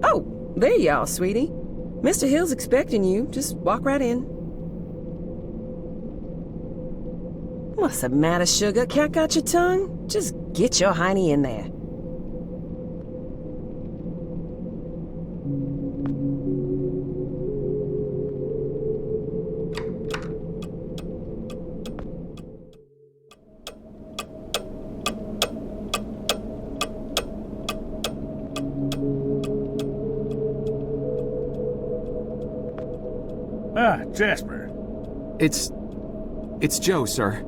Oh, there you are, sweetie. Mr. Hill's expecting you. Just walk right in. What's the matter, sugar? Cat got your tongue? Just get your hiney in there. Ah, Jasper. It's Joe, sir.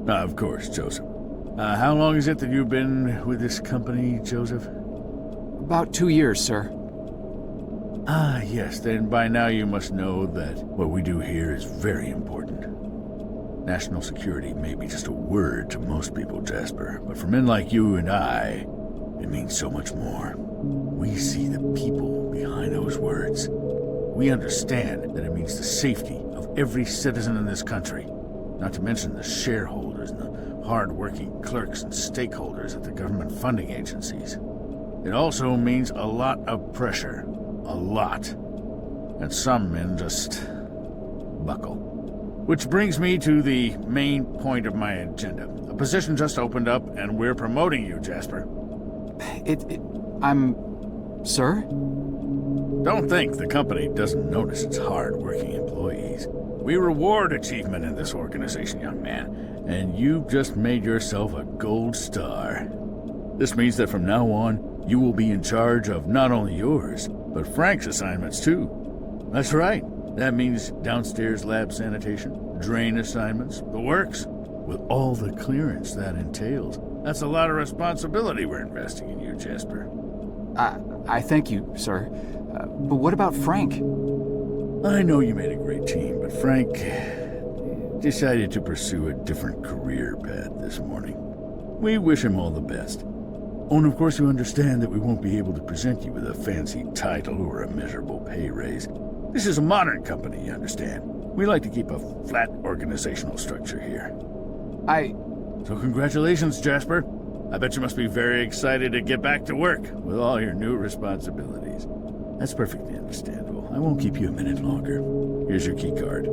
Of course, Joseph. How long is it that you've been with this company, Joseph? About 2 years, sir. Ah, yes, then by now you must know that what we do here is very important. National security may be just a word to most people, Jasper, but for men like you and I, it means so much more. We see the people behind those words. We understand that it means the safety of every citizen in this country, not to mention the shareholders and the hard-working clerks and stakeholders at the government funding agencies. It also means a lot of pressure. A lot. And some men just buckle. Which brings me to the main point of my agenda. A position just opened up, and we're promoting you, Jasper. Sir? Don't think the company doesn't notice its hard-working employees. We reward achievement in this organization, young man, and you've just made yourself a gold star. This means that from now on, you will be in charge of not only yours, but Frank's assignments too. That's right. That means downstairs lab sanitation, drain assignments, the works, with all the clearance that entails. That's a lot of responsibility we're investing in you, Jasper. I thank you, sir. But what about Frank? I know you made a great team, but Frank decided to pursue a different career path this morning. We wish him all the best. Oh, and of course you understand that we won't be able to present you with a fancy title or a measurable pay raise. This is a modern company, you understand. We like to keep a flat organizational structure here. So congratulations, Jasper. I bet you must be very excited to get back to work with all your new responsibilities. That's perfectly understandable. I won't keep you a minute longer. Here's your key card.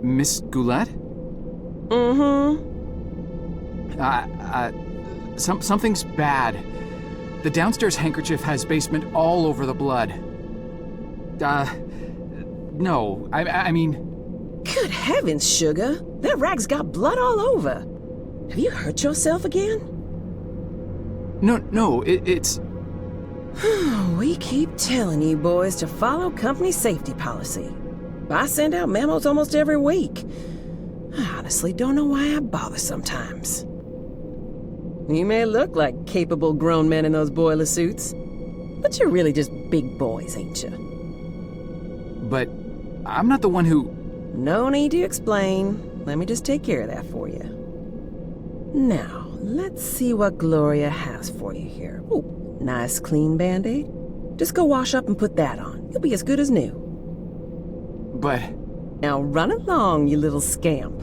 Miss Goulet? Mm-hmm. Something's bad. The downstairs handkerchief has basement all over the blood. No, I mean... Good heavens, Sugar. That rag's got blood all over. Have you hurt yourself again? No, it's... We keep telling you boys to follow company safety policy. I send out memos almost every week. I honestly don't know why I bother sometimes. You may look like capable grown men in those boiler suits, but you're really just big boys, ain't you? But I'm not the one who... No need to explain. Let me just take care of that for you. Now, let's see what Gloria has for you here. Ooh, nice clean Band-Aid. Just go wash up and put that on. You'll be as good as new. But... Now run along, you little scamp.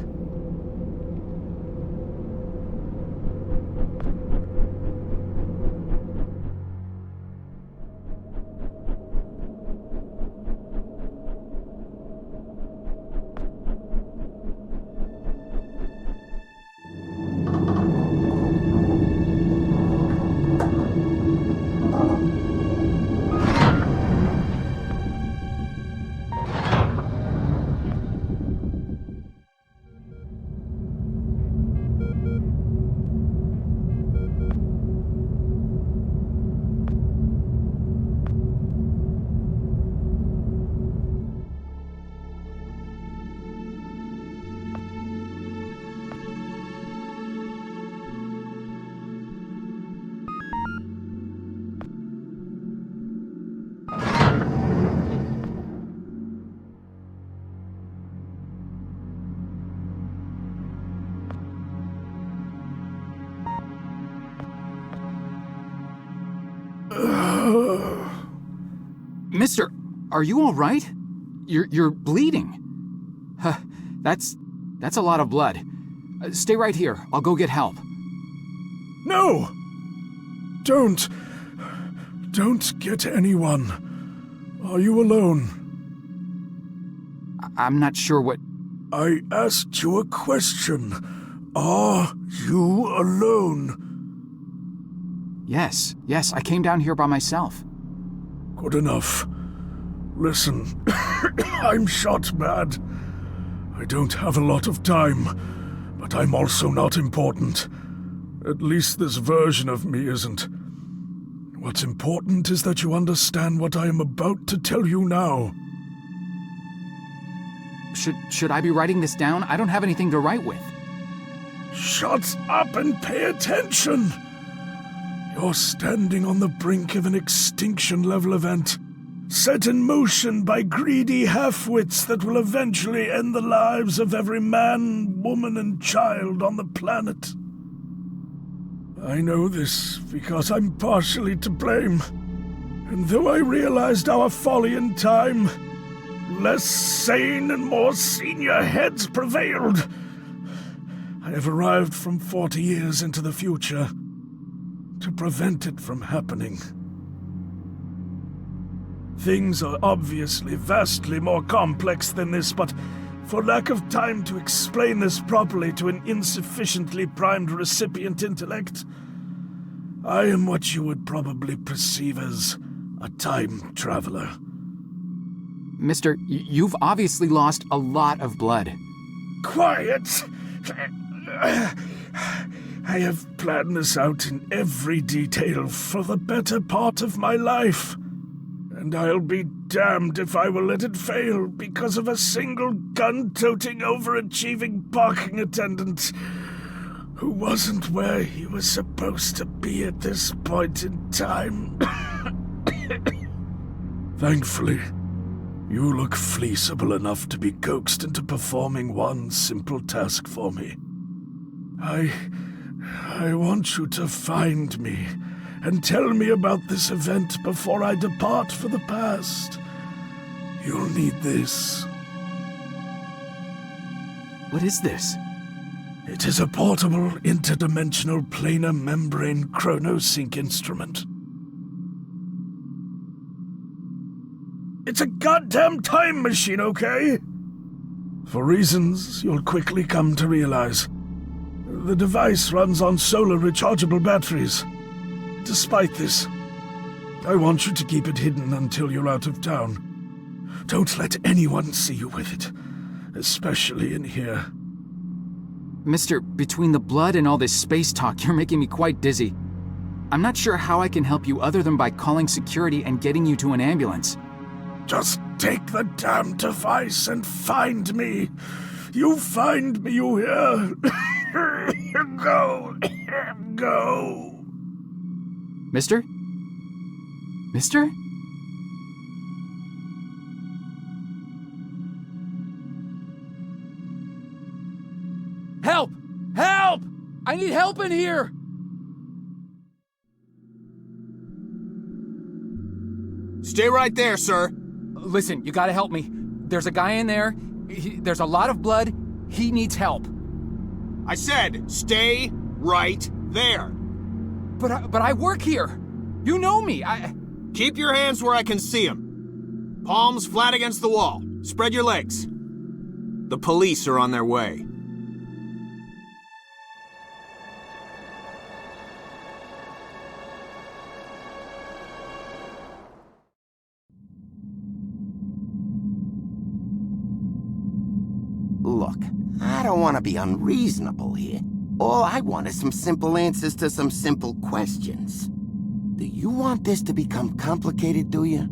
Mister, are you all right? You're bleeding. That's a lot of blood. Stay right here. I'll go get help. No! Don't get anyone. Are you alone? I'm not sure what... I asked you a question. Are you alone? Yes, I came down here by myself. Good enough. Listen, I'm shot bad. I don't have a lot of time, but I'm also not important. At least this version of me isn't. What's important is that you understand what I am about to tell you now. Should I be writing this down? I don't have anything to write with. Shut up and pay attention! You're standing on the brink of an extinction-level event, set in motion by greedy half-wits that will eventually end the lives of every man, woman, and child on the planet. I know this because I'm partially to blame, and though I realized our folly in time, less sane and more senior heads prevailed. I have arrived from 40 years into the future to prevent it from happening. Things are obviously vastly more complex than this, but for lack of time to explain this properly to an insufficiently primed recipient intellect, I am what you would probably perceive as a time traveler. Mister, you've obviously lost a lot of blood. Quiet! I have planned this out in every detail for the better part of my life, and I'll be damned if I will let it fail because of a single gun-toting, overachieving parking attendant who wasn't where he was supposed to be at this point in time. Thankfully, you look fleeceable enough to be coaxed into performing one simple task for me. I want you to find me and tell me about this event before I depart for the past. You'll need this. What is this? It is a portable, interdimensional planar membrane chronosync instrument. It's a goddamn time machine, okay? For reasons you'll quickly come to realize. The device runs on solar rechargeable batteries. Despite this, I want you to keep it hidden until you're out of town. Don't let anyone see you with it, especially in here. Mister, between the blood and all this space talk, you're making me quite dizzy. I'm not sure how I can help you other than by calling security and getting you to an ambulance. Just take the damn device and find me. You find me, you hear? Go. Go. Mister? Mister? Help! Help! I need help in here! Stay right there, sir. Listen, you gotta help me. There's a guy in there. There's a lot of blood. He needs help. I said, stay right there. But I work here. You know me. Keep your hands where I can see them. Palms flat against the wall. Spread your legs. The police are on their way. Look, I don't want to be unreasonable here. All I want is some simple answers to some simple questions. Do you want this to become complicated, do you?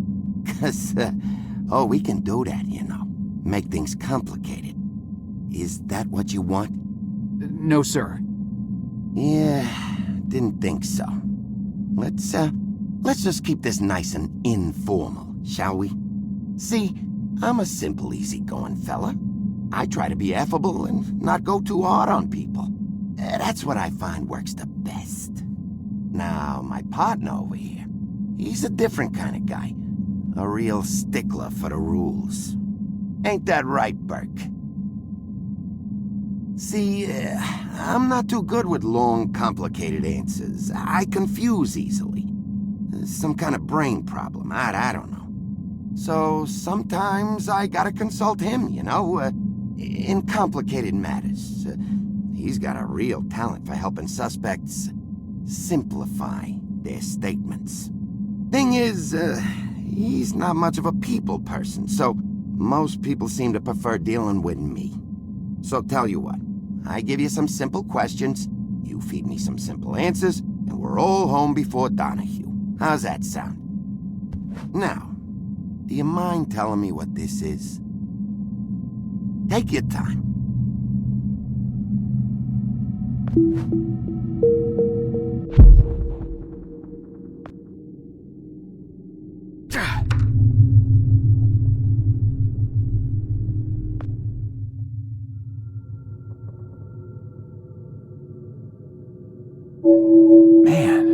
'Cause, we can do that, you know. Make things complicated. Is that what you want? No, sir. Yeah, didn't think so. Let's just keep this nice and informal, shall we? See, I'm a simple, easygoing fella. I try to be affable and not go too hard on people. That's what I find works the best. Now, my partner over here, he's a different kind of guy. A real stickler for the rules. Ain't that right, Burke? See, I'm not too good with long, complicated answers. I confuse easily. Some kind of brain problem, I don't know. So sometimes I gotta consult him, you know, in complicated matters. He's got a real talent for helping suspects simplify their statements. Thing is, he's not much of a people person, so most people seem to prefer dealing with me. So tell you what, I give you some simple questions, you feed me some simple answers, and we're all home before Donahue. How's that sound? Now, do you mind telling me what this is? Take your time. Man.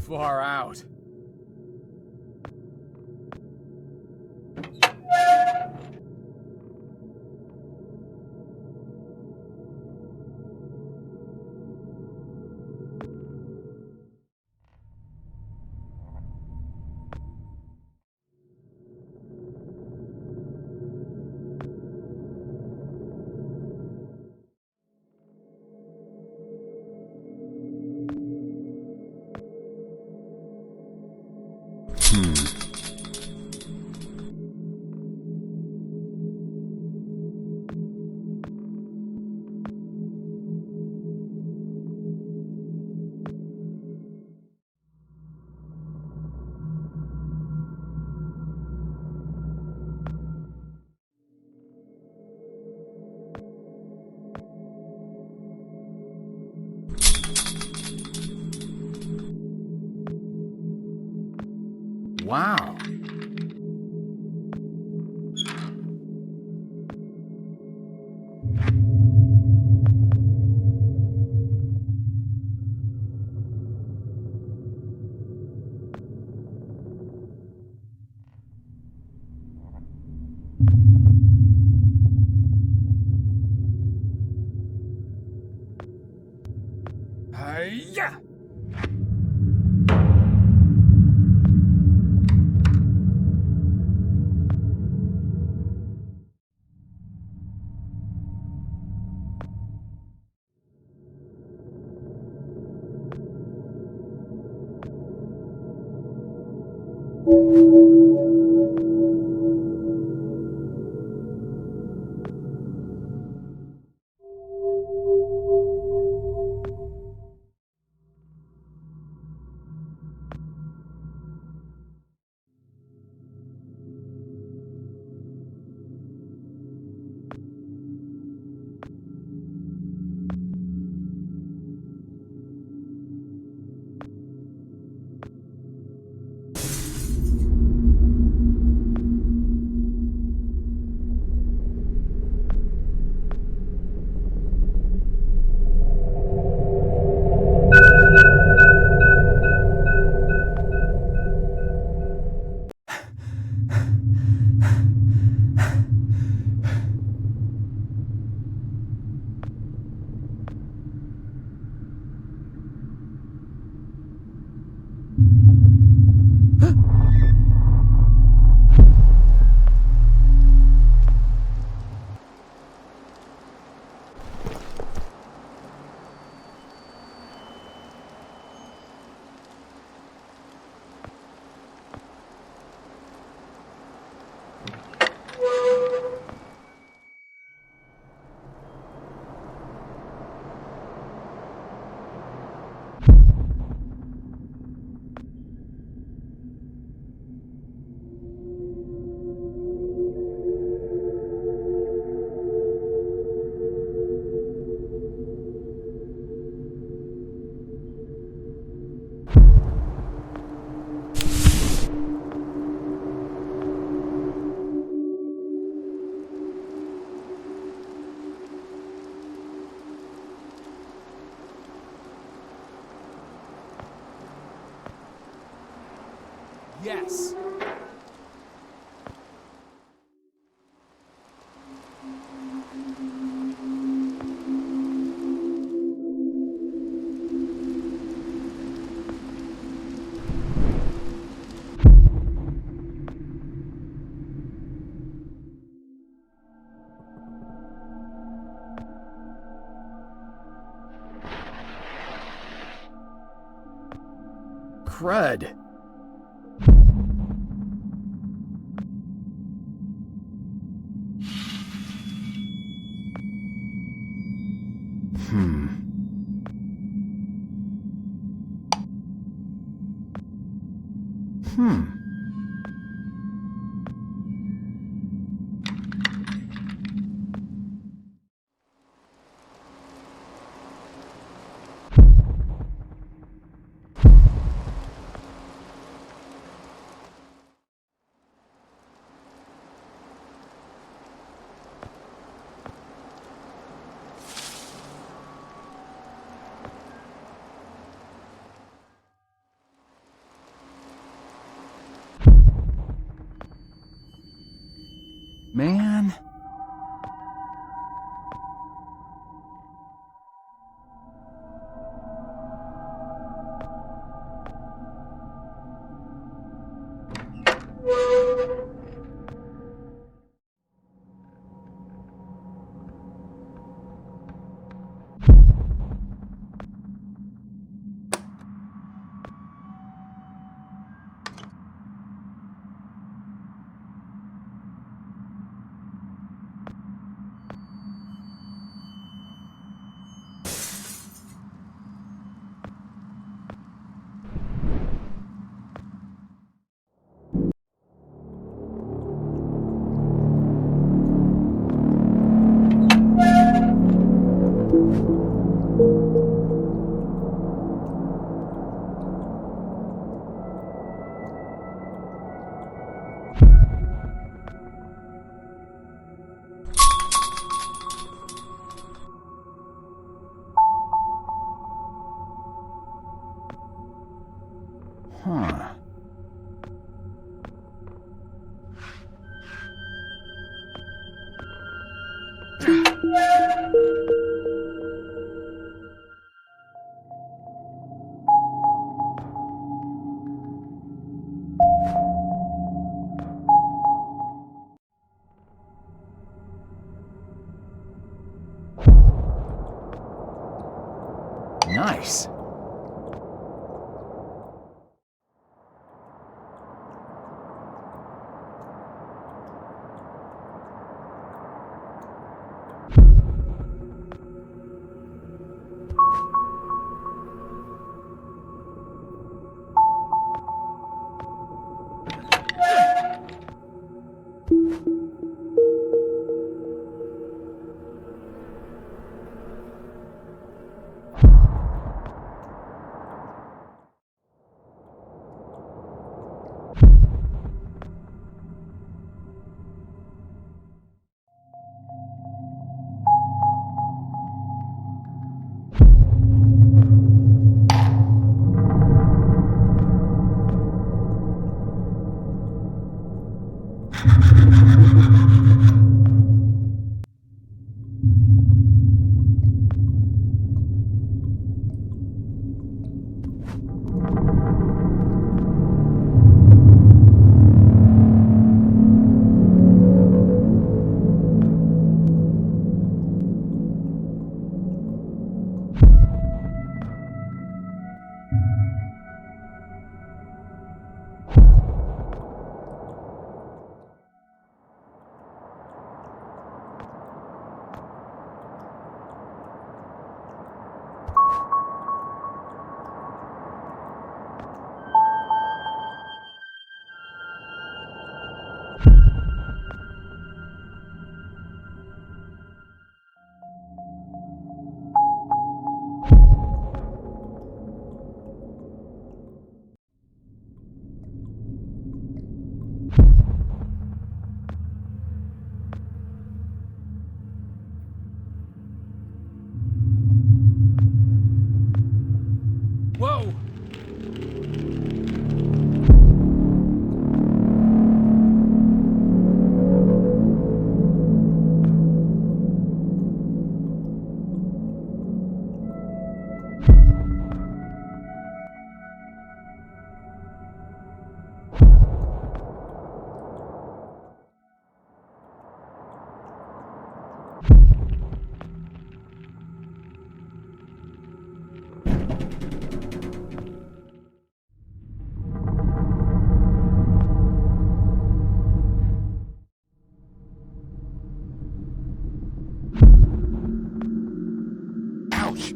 Far out. Wow. Hi-ya! Yes. Crud. Nice. Whoa! Ouch!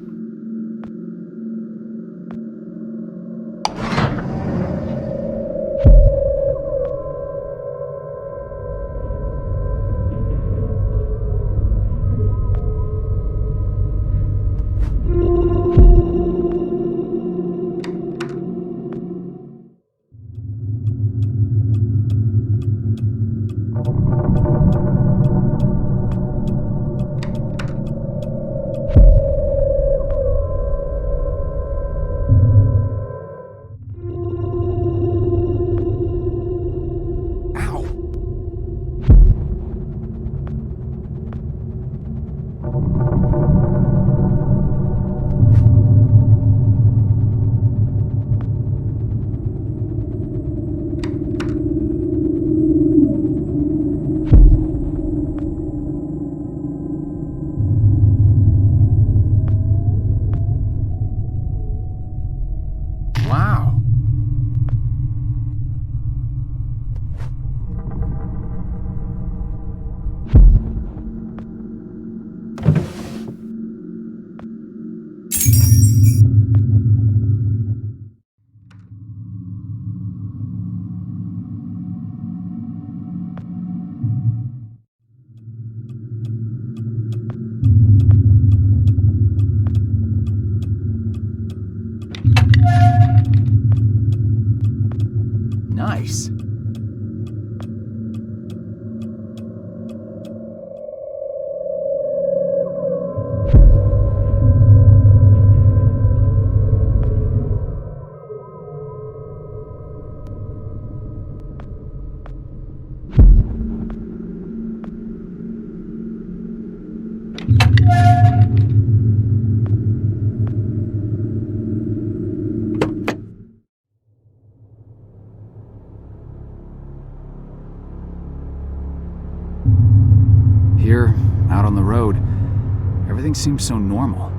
Everything seems so normal.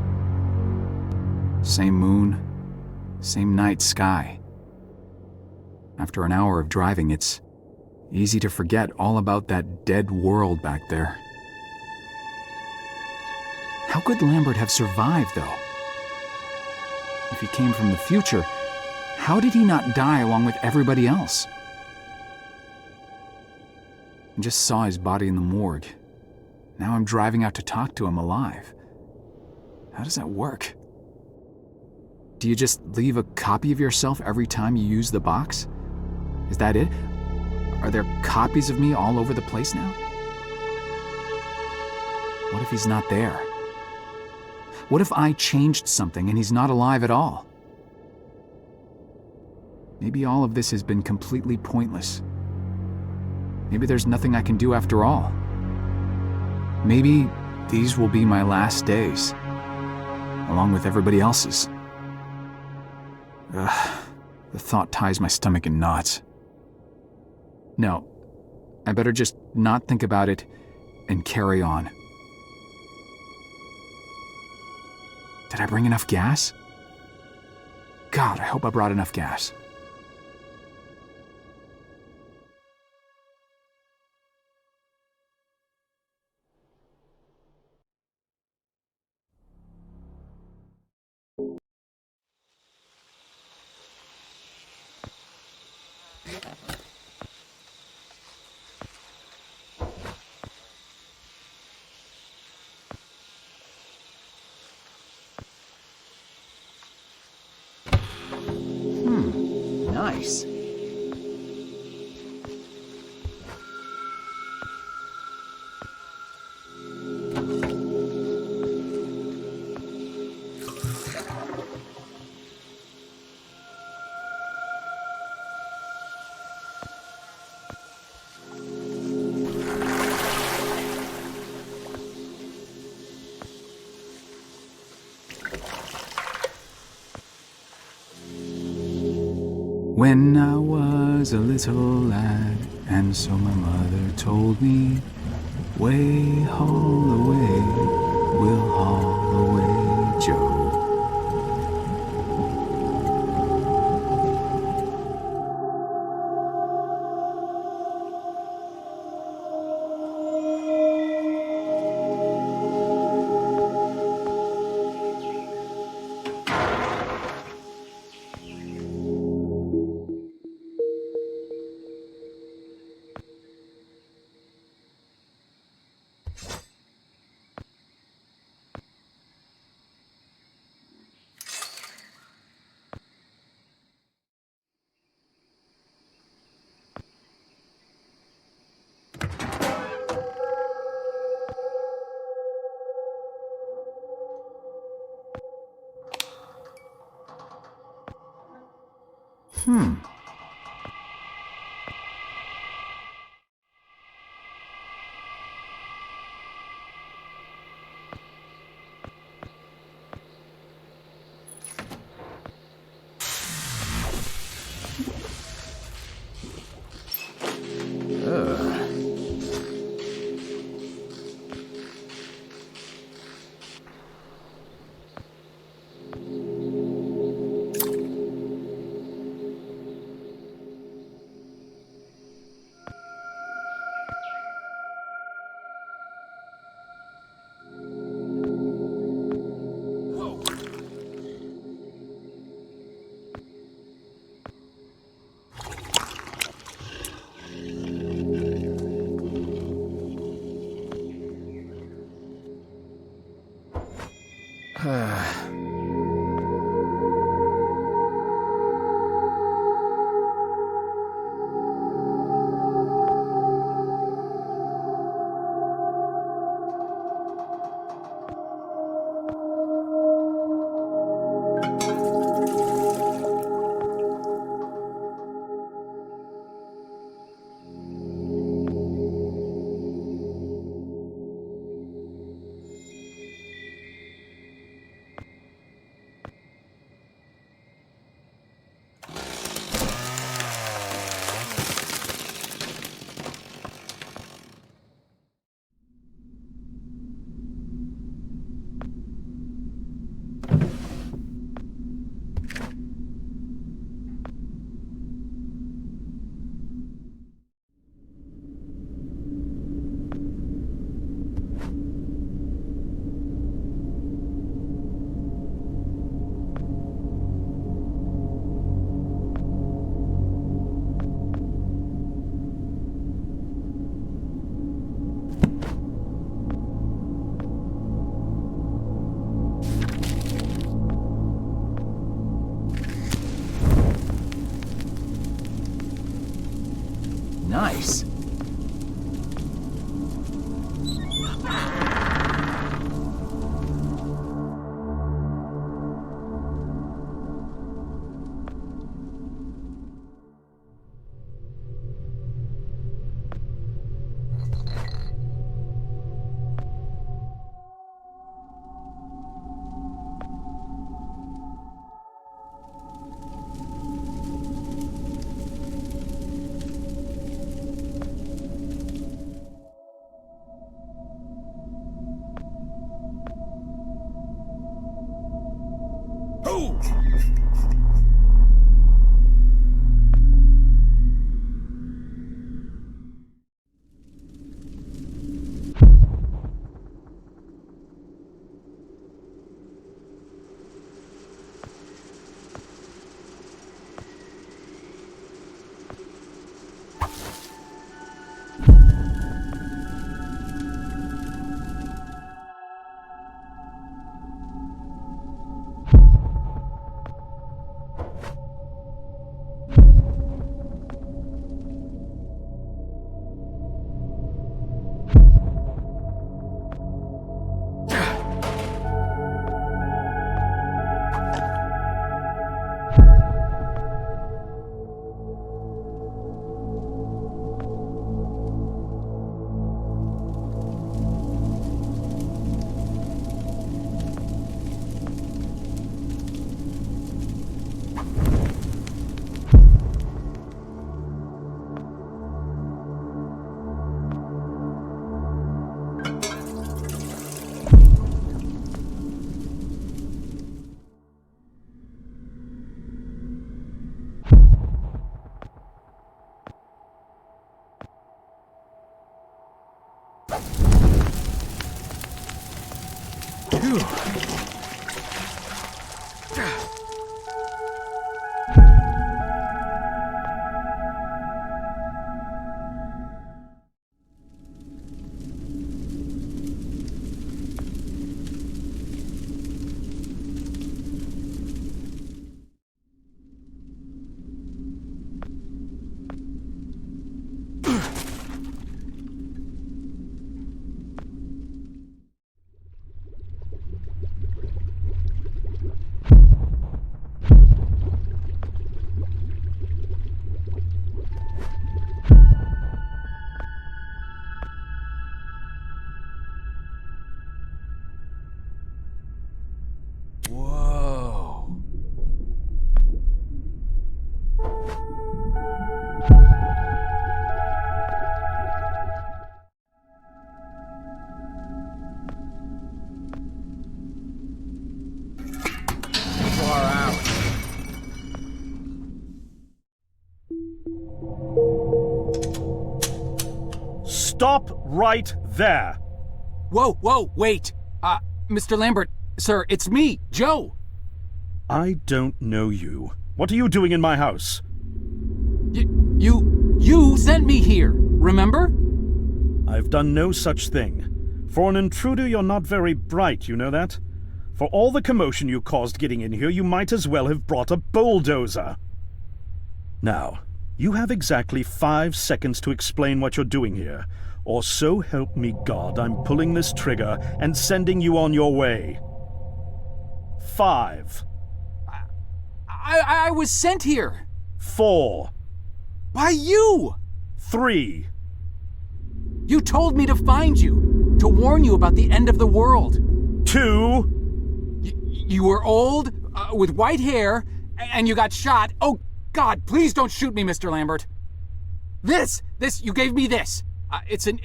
Same moon, same night sky. After an hour of driving, it's easy to forget all about that dead world back there. How could Lambert have survived, though? If he came from the future, how did he not die along with everybody else? I just saw his body in the morgue. Now I'm driving out to talk to him alive. How does that work? Do you just leave a copy of yourself every time you use the box? Is that it? Are there copies of me all over the place now? What if he's not there? What if I changed something and he's not alive at all? Maybe all of this has been completely pointless. Maybe there's nothing I can do after all. Maybe these will be my last days, along with everybody else's. Ugh, the thought ties my stomach in knots. No, I better just not think about it and carry on. Did I bring enough gas? God, I hope I brought enough gas. Nice. When I was a little lad, and so my mother told me, way haul away, we'll haul away, Joe. Nice. Stop right there! Whoa, wait! Mr. Lambert, sir, it's me, Joe! I don't know you. What are you doing in my house? You sent me here, remember? I've done no such thing. For an intruder, you're not very bright, you know that? For all the commotion you caused getting in here, you might as well have brought a bulldozer. Now, you have exactly 5 seconds to explain what you're doing here, or so help me God, I'm pulling this trigger and sending you on your way. 5. I was sent here. 4. By you! 3. You told me to find you, to warn you about the end of the world. 2. You were old, with white hair, and you got shot. Oh, God, please don't shoot me, Mr. Lambert. This, you gave me this. It's an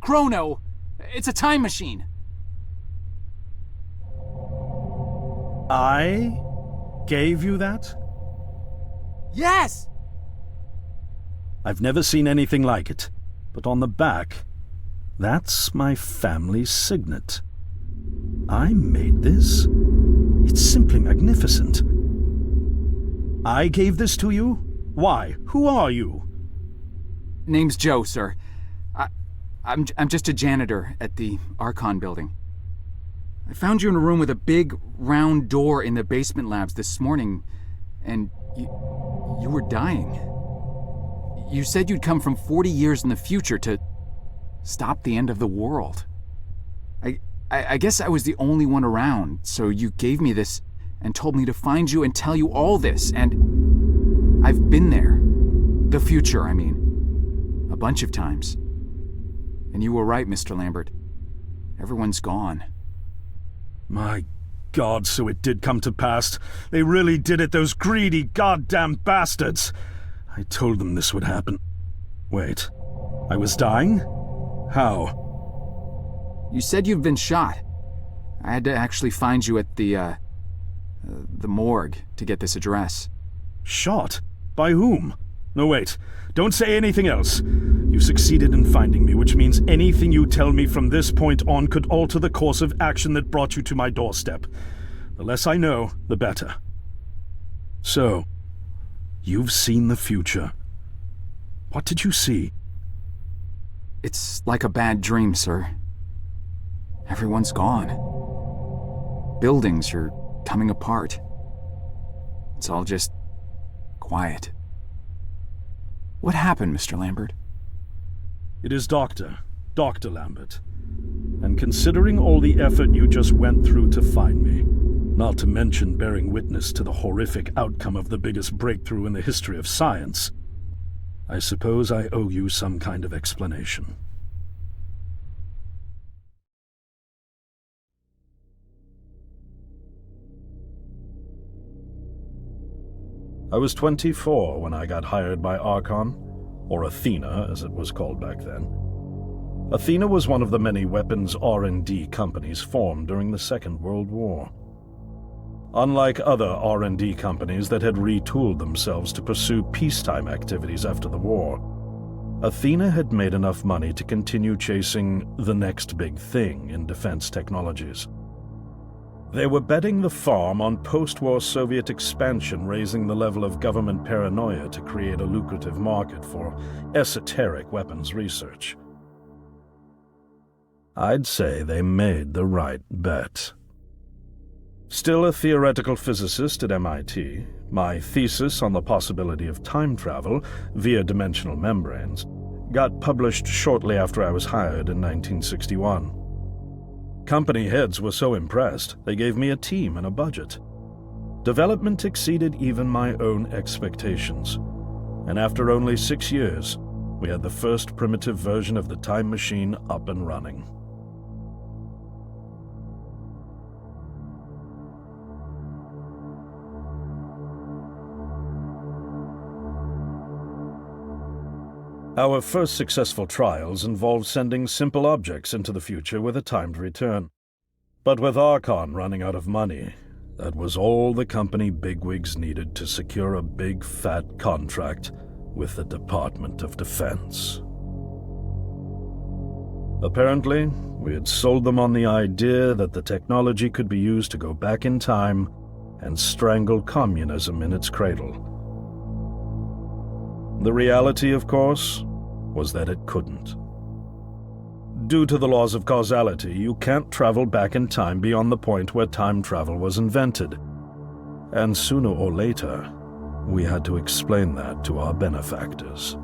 chrono. It's a time machine. I gave you that? Yes! I've never seen anything like it, but on the back, that's my family's signet. I made this. It's simply magnificent. I gave this to you? Why? Who are you? Name's Joe, sir. I'm just a janitor at the Archon building. I found you in a room with a big, round door in the basement labs this morning, and you were dying. You said you'd come from 40 years in the future to stop the end of the world. I guess I was the only one around, so you gave me this and told me to find you and tell you all this, and I've been there. The future, I mean. A bunch of times. And you were right, Mr. Lambert. Everyone's gone. My God, so it did come to pass. They really did it, those greedy goddamn bastards. I told them this would happen. Wait, I was dying? How? You said you've been shot. I had to actually find you at the morgue to get this address. Shot? By whom? No, wait. Don't say anything else. You succeeded in finding me, which means anything you tell me from this point on could alter the course of action that brought you to my doorstep. The less I know, the better. So, you've seen the future. What did you see? It's like a bad dream, sir. Everyone's gone. Buildings are coming apart. It's all just quiet. What happened, Mr. Lambert? It is Dr. Lambert. And considering all the effort you just went through to find me, not to mention bearing witness to the horrific outcome of the biggest breakthrough in the history of science, I suppose I owe you some kind of explanation. I was 24 when I got hired by Archon, or Athena as it was called back then. Athena was one of the many weapons R&D companies formed during the Second World War. Unlike other R&D companies that had retooled themselves to pursue peacetime activities after the war, Athena had made enough money to continue chasing the next big thing in defense technologies. They were betting the farm on post-war Soviet expansion, raising the level of government paranoia to create a lucrative market for esoteric weapons research. I'd say they made the right bet. Still a theoretical physicist at MIT, my thesis on the possibility of time travel via dimensional membranes got published shortly after I was hired in 1961. Company heads were so impressed, they gave me a team and a budget. Development exceeded even my own expectations, and after only 6 years, we had the first primitive version of the time machine up and running. Our first successful trials involved sending simple objects into the future with a timed return. But with Archon running out of money, that was all the company bigwigs needed to secure a big fat contract with the Department of Defense. Apparently, we had sold them on the idea that the technology could be used to go back in time and strangle communism in its cradle. The reality, of course, was that it couldn't. Due to the laws of causality, you can't travel back in time beyond the point where time travel was invented. And sooner or later, we had to explain that to our benefactors.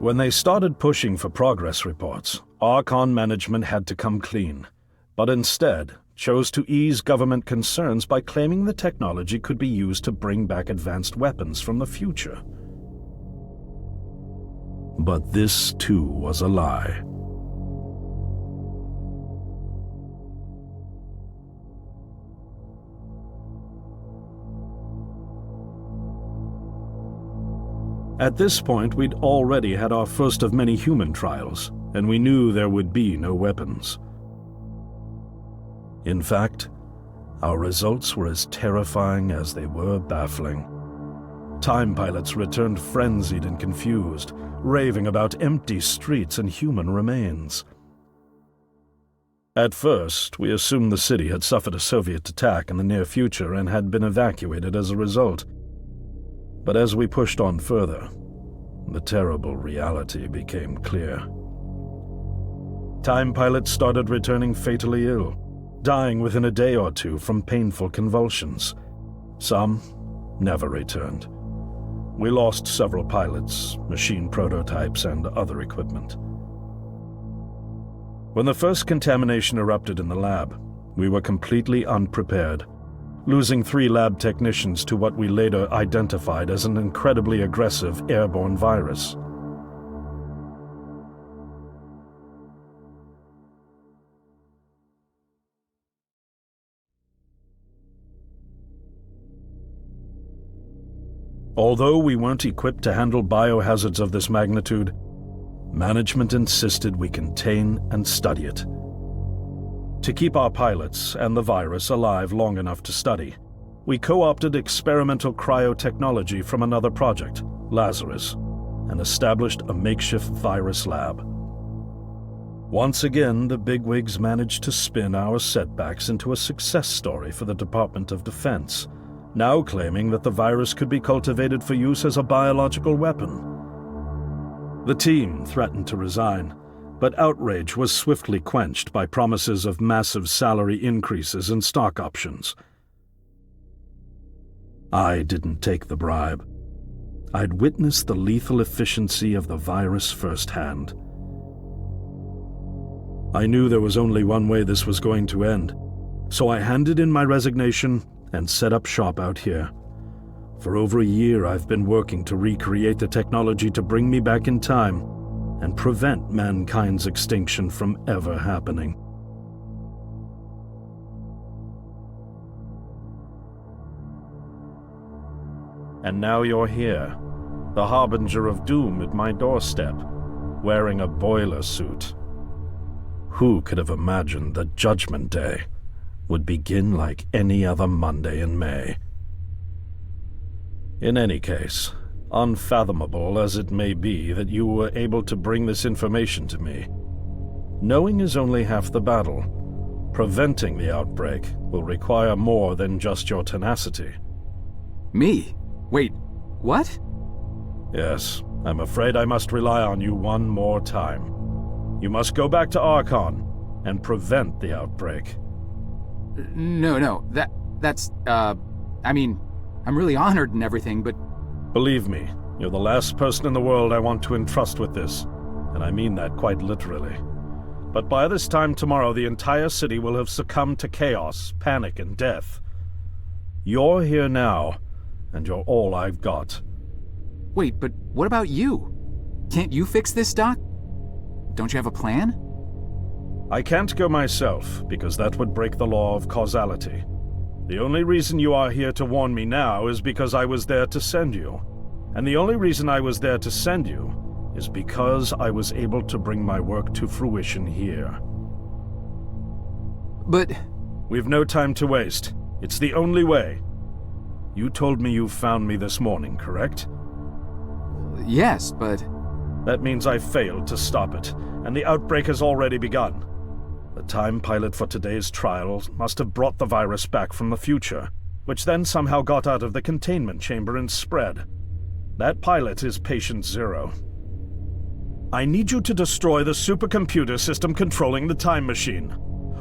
When they started pushing for progress reports, Archon management had to come clean, but instead chose to ease government concerns by claiming the technology could be used to bring back advanced weapons from the future. But this, too, was a lie. At this point, we'd already had our first of many human trials, and we knew there would be no weapons. In fact, our results were as terrifying as they were baffling. Time pilots returned frenzied and confused, raving about empty streets and human remains. At first, we assumed the city had suffered a Soviet attack in the near future and had been evacuated as a result. But as we pushed on further, the terrible reality became clear. Time pilots started returning fatally ill, dying within a day or two from painful convulsions. Some never returned. we lost several pilots, machine prototypes, and other equipment. When the first contamination erupted in the lab, we were completely unprepared, losing 3 lab technicians to what we later identified as an incredibly aggressive airborne virus. Although we weren't equipped to handle biohazards of this magnitude, management insisted we contain and study it. To keep our pilots and the virus alive long enough to study, we co-opted experimental cryotechnology from another project, Lazarus, and established a makeshift virus lab. Once again, the bigwigs managed to spin our setbacks into a success story for the Department of Defense, now claiming that the virus could be cultivated for use as a biological weapon. The team threatened to resign, but outrage was swiftly quenched by promises of massive salary increases and stock options. I didn't take the bribe. I'd witnessed the lethal efficiency of the virus firsthand. I knew there was only one way this was going to end, so I handed in my resignation and set up shop out here. For over a year, I've been working to recreate the technology to bring me back in time and prevent mankind's extinction from ever happening. And now you're here, the harbinger of doom at my doorstep, wearing a boiler suit. Who could have imagined that Judgment Day would begin like any other Monday in May? In any case, unfathomable as it may be that you were able to bring this information to me, knowing is only half the battle. Preventing the outbreak will require more than just your tenacity. Me? Wait, what? Yes, I'm afraid I must rely on you one more time. You must go back to Archon and prevent the outbreak. No, that's, I mean, I'm really honored and everything, but... Believe me, you're the last person in the world I want to entrust with this, and I mean that quite literally. But by this time tomorrow, the entire city will have succumbed to chaos, panic, and death. You're here now, and you're all I've got. Wait, but what about you? Can't you fix this, Doc? Don't you have a plan? I can't go myself, because that would break the law of causality. The only reason you are here to warn me now is because I was there to send you. And the only reason I was there to send you is because I was able to bring my work to fruition here. But... We've no time to waste. It's the only way. You told me you found me this morning, correct? Yes, but... That means I failed to stop it, and the outbreak has already begun. The time pilot for today's trial must have brought the virus back from the future, which then somehow got out of the containment chamber and spread. That pilot is Patient Zero. I need you to destroy the supercomputer system controlling the time machine.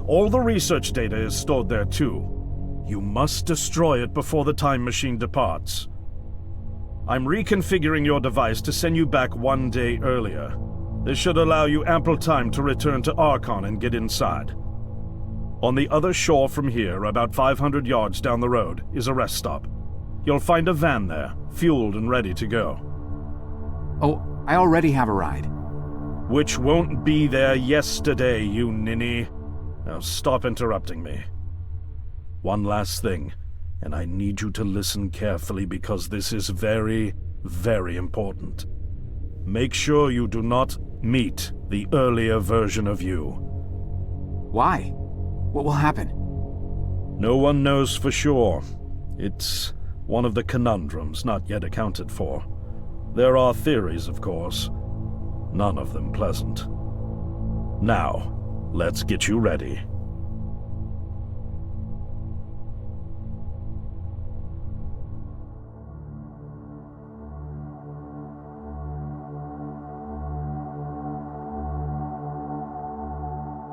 All the research data is stored there too. You must destroy it before the time machine departs. I'm reconfiguring your device to send you back 1 day earlier. This should allow you ample time to return to Archon and get inside. On the other shore from here, about 500 yards down the road, is a rest stop. You'll find a van there, fueled and ready to go. Oh, I already have a ride. Which won't be there yesterday, you ninny. Now stop interrupting me. One last thing, and I need you to listen carefully because this is very, very important. Make sure you do not meet the earlier version of you. Why? What will happen? No one knows for sure. It's one of the conundrums not yet accounted for. There are theories, of course. None of them pleasant. Now, let's get you ready.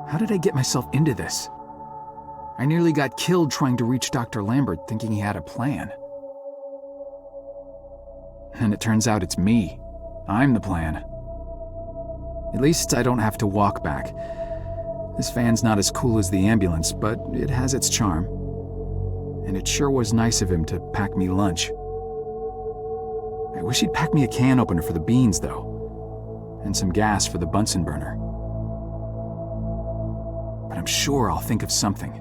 How did I get myself into this? I nearly got killed trying to reach Dr. Lambert thinking he had a plan. And it turns out it's me. I'm the plan. At least I don't have to walk back. This van's not as cool as the ambulance, but it has its charm. And it sure was nice of him to pack me lunch. I wish he'd pack me a can opener for the beans, though. And some gas for the Bunsen burner. But I'm sure I'll think of something.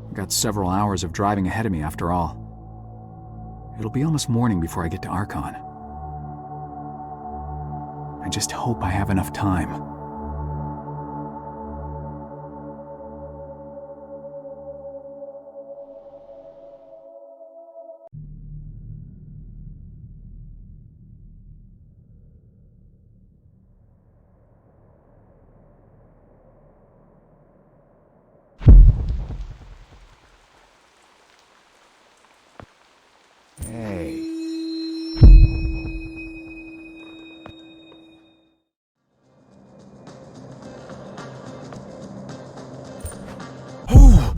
I've got several hours of driving ahead of me after all. It'll be almost morning before I get to Archon. I just hope I have enough time. Hey. Oh!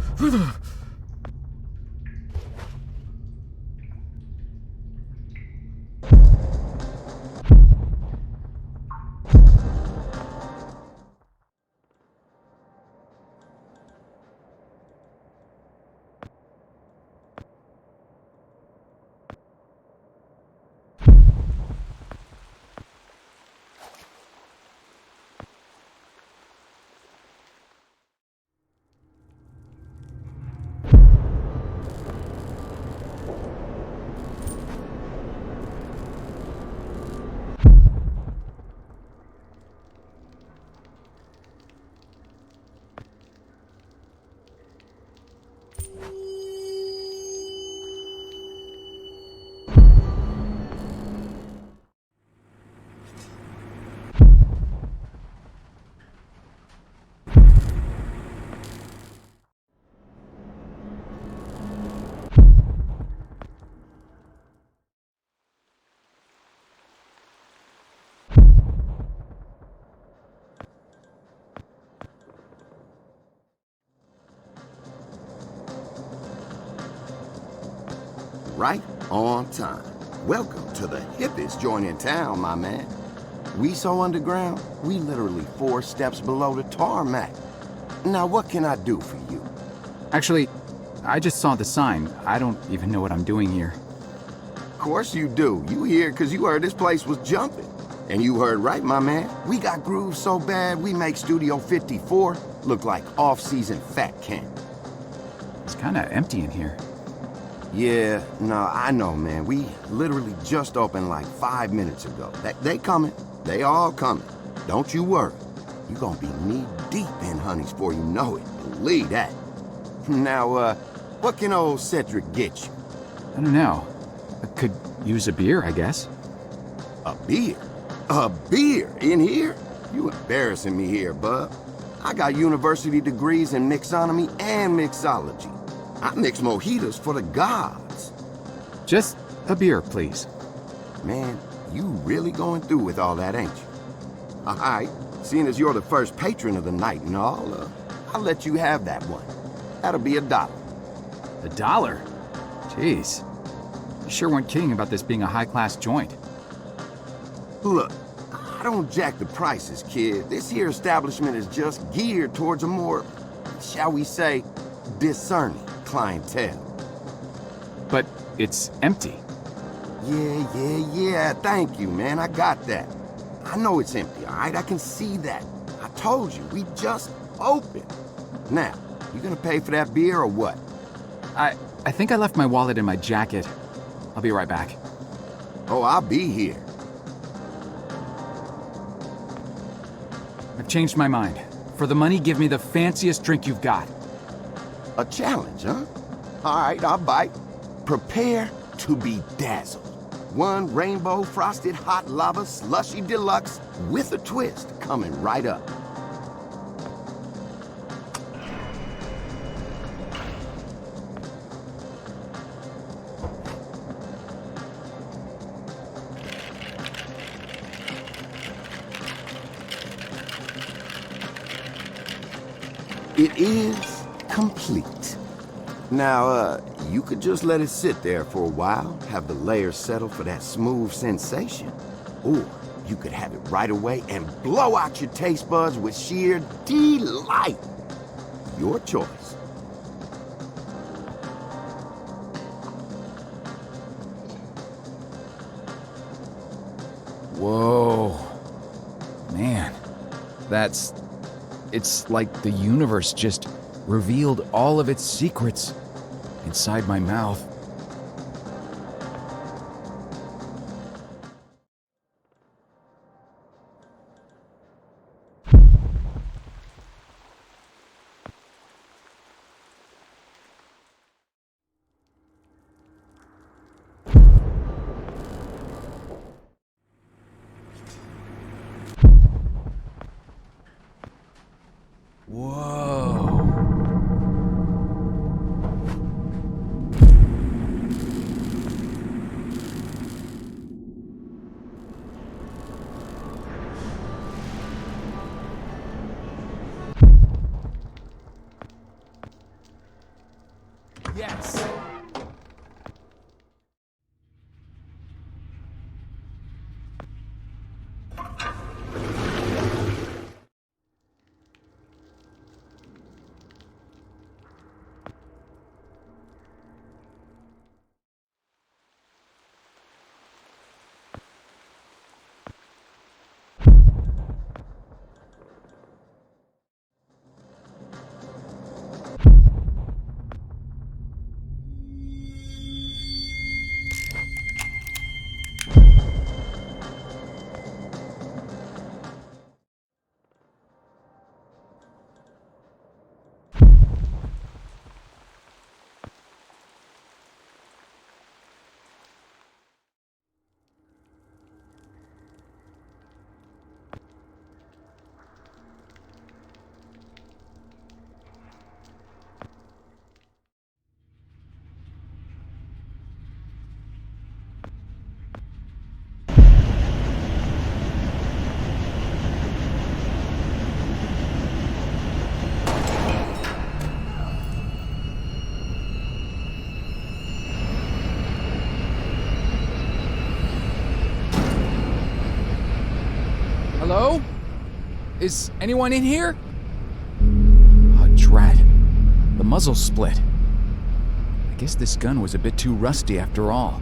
Right on time. Welcome to the hippest joint in town, my man. We so underground, we literally 4 steps below the tarmac. Now what can I do for you? Actually, I just saw the sign. I don't even know what I'm doing here. Of course you do. You here because you heard this place was jumping. And you heard right, my man. We got grooves so bad, we make Studio 54 look like off-season fat camp. It's kinda empty in here. Yeah, no, I know, man. We literally just opened like 5 minutes ago. They coming. They all coming. Don't you worry. You gonna be knee-deep in honeys before you know it. Believe that. Now, what can old Cedric get you? I don't know. I could use a beer, I guess. A beer? A beer in here? You embarrassing me here, bub. I got university degrees in mixonomy and mixology. I mix mojitos for the gods. Just a beer, please. Man, you really going through with all that, ain't you? All right, seeing as you're the first patron of the night and all, I'll let you have that one. That'll be $1. $1? Jeez. You sure weren't kidding about this being a high-class joint. Look, I don't jack the prices, kid. This here establishment is just geared towards a more, shall we say, discerning clientele. But it's empty. Yeah. Thank you, man. I got that. I know it's empty, all right? I can see that. I told you, we just opened. Now, you gonna pay for that beer or what? I think I left my wallet in my jacket. I'll be right back. Oh, I'll be here. I've changed my mind. For the money, give me the fanciest drink you've got. A challenge, huh? All right, I'll bite. Prepare to be dazzled. 1 rainbow frosted hot lava slushy deluxe with a twist coming right up. It is complete. Now, you could just let it sit there for a while, have the layers settle for that smooth sensation. Or you could have it right away and blow out your taste buds with sheer delight. Your choice. Whoa. Man, it's like the universe just revealed all of its secrets inside my mouth. Whoa. Yes. Hello? Is anyone in here? Oh, drat. The muzzle split. I guess this gun was a bit too rusty after all.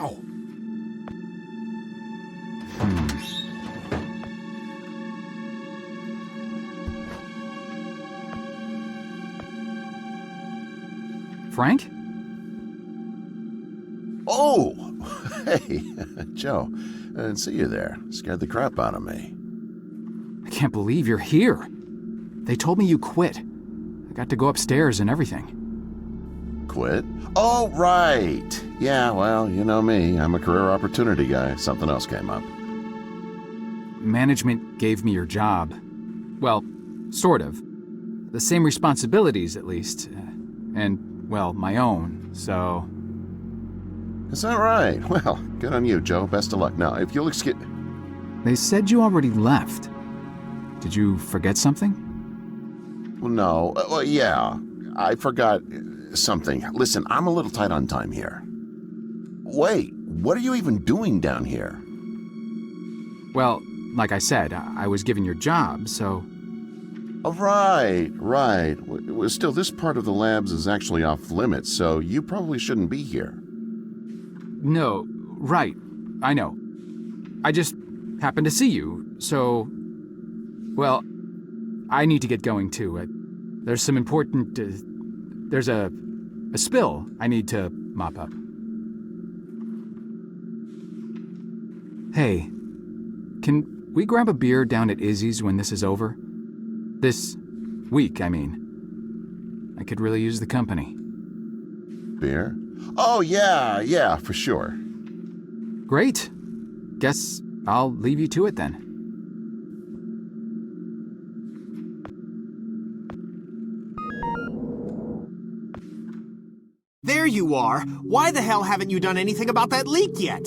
Ow! Frank? Oh! Hey, Joe. I didn't see you there. Scared the crap out of me. I can't believe you're here. They told me you quit. I got to go upstairs and everything. Quit? Oh, right. Yeah, well, you know me. I'm a career opportunity guy. Something else came up. Management gave me your job. Well, sort of. The same responsibilities, at least. And, well, my own, so... Is that right? Well, good on you, Joe. Best of luck. Now, if you'll excuse... They said you already left. Did you forget something? Well, no. Well, yeah. I forgot something. Listen, I'm a little tight on time here. Wait, what are you even doing down here? Well, like I said, I was given your job, so... Oh, right. Well, still, this part of the labs is actually off limits, so you probably shouldn't be here. No, right. I know. I just happened to see you, so... Well, I need to get going too. There's some important... there's a spill I need to mop up. Hey, can we grab a beer down at Izzy's when this is over? This week, I mean. I could really use the company. Beer? Oh, yeah, for sure. Great. Guess I'll leave you to it then. There you are. Why the hell haven't you done anything about that leak yet?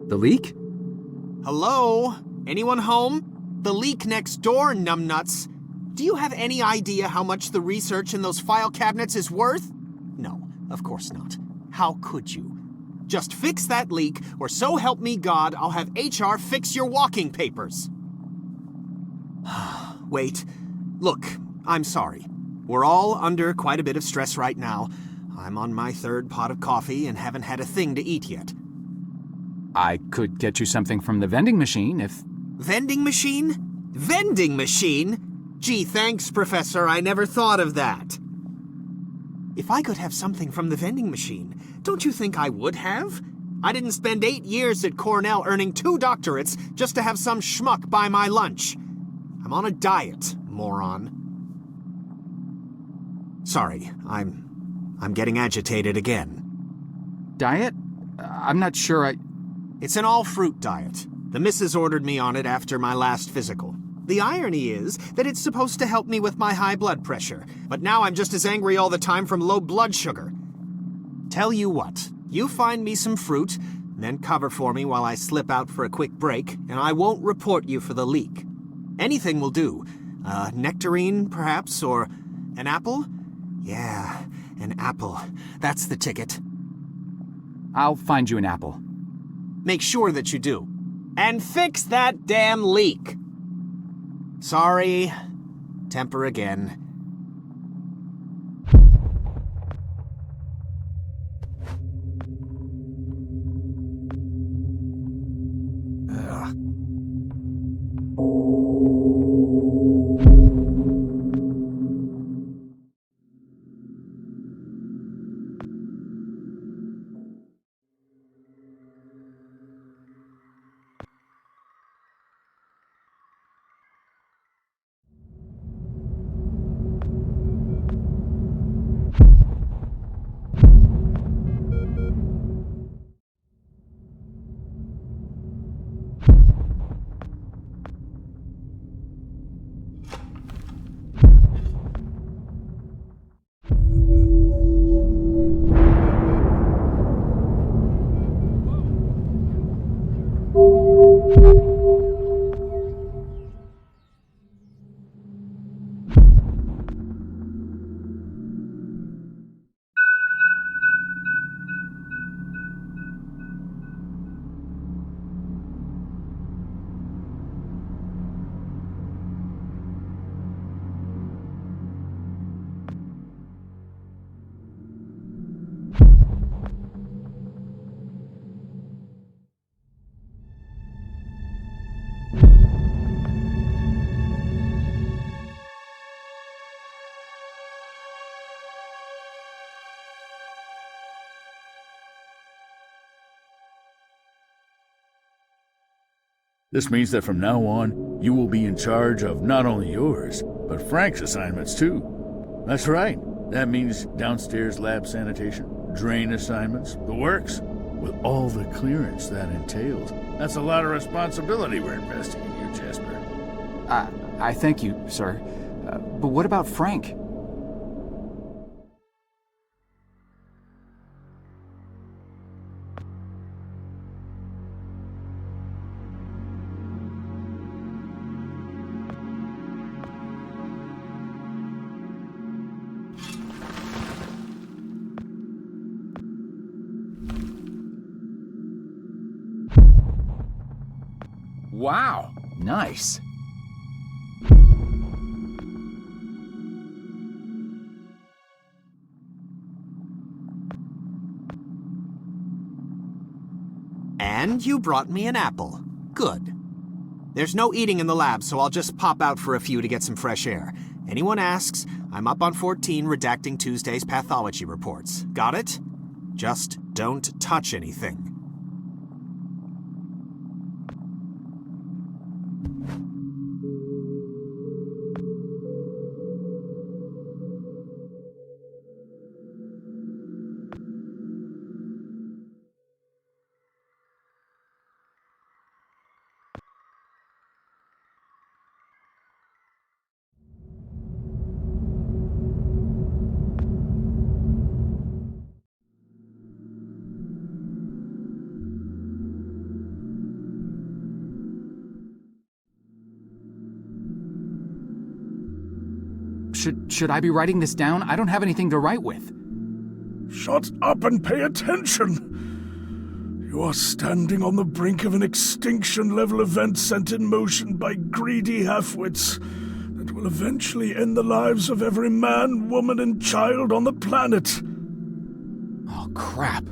The leak? Hello? Anyone home? The leak next door, numbnuts. Do you have any idea how much the research in those file cabinets is worth? No, of course not. How could you? Just fix that leak, or so help me God, I'll have HR fix your walking papers. Wait. Look, I'm sorry. We're all under quite a bit of stress right now. I'm on my third pot of coffee and haven't had a thing to eat yet. I could get you something from the vending machine if... Vending machine? Vending machine? Gee, thanks, Professor. I never thought of that. If I could have something from the vending machine, don't you think I would have? I didn't spend 8 years at Cornell earning 2 doctorates just to have some schmuck buy my lunch. I'm on a diet, moron. Sorry, I'm getting agitated again. Diet? I'm not sure It's an all-fruit diet. The missus ordered me on it after my last physical. The irony is that it's supposed to help me with my high blood pressure, but now I'm just as angry all the time from low blood sugar. Tell you what, you find me some fruit, then cover for me while I slip out for a quick break, and I won't report you for the leak. Anything will do. Nectarine, perhaps, or an apple? Yeah, an apple. That's the ticket. I'll find you an apple. Make sure that you do. And fix that damn leak! Sorry. Temper again. This means that from now on, you will be in charge of not only yours, but Frank's assignments too. That's right. That means downstairs lab sanitation, drain assignments, the works, with all the clearance that entails. That's a lot of responsibility we're investing in you, Jasper. I thank you, sir. But what about Frank? Wow, nice. And you brought me an apple. Good. There's no eating in the lab, so I'll just pop out for a few to get some fresh air. Anyone asks, I'm up on 14 redacting Tuesday's pathology reports. Got it? Just don't touch anything. Should I be writing this down? I don't have anything to write with. Shut up and pay attention! You are standing on the brink of an extinction-level event sent in motion by greedy halfwits that will eventually end the lives of every man, woman, and child on the planet. Oh, crap.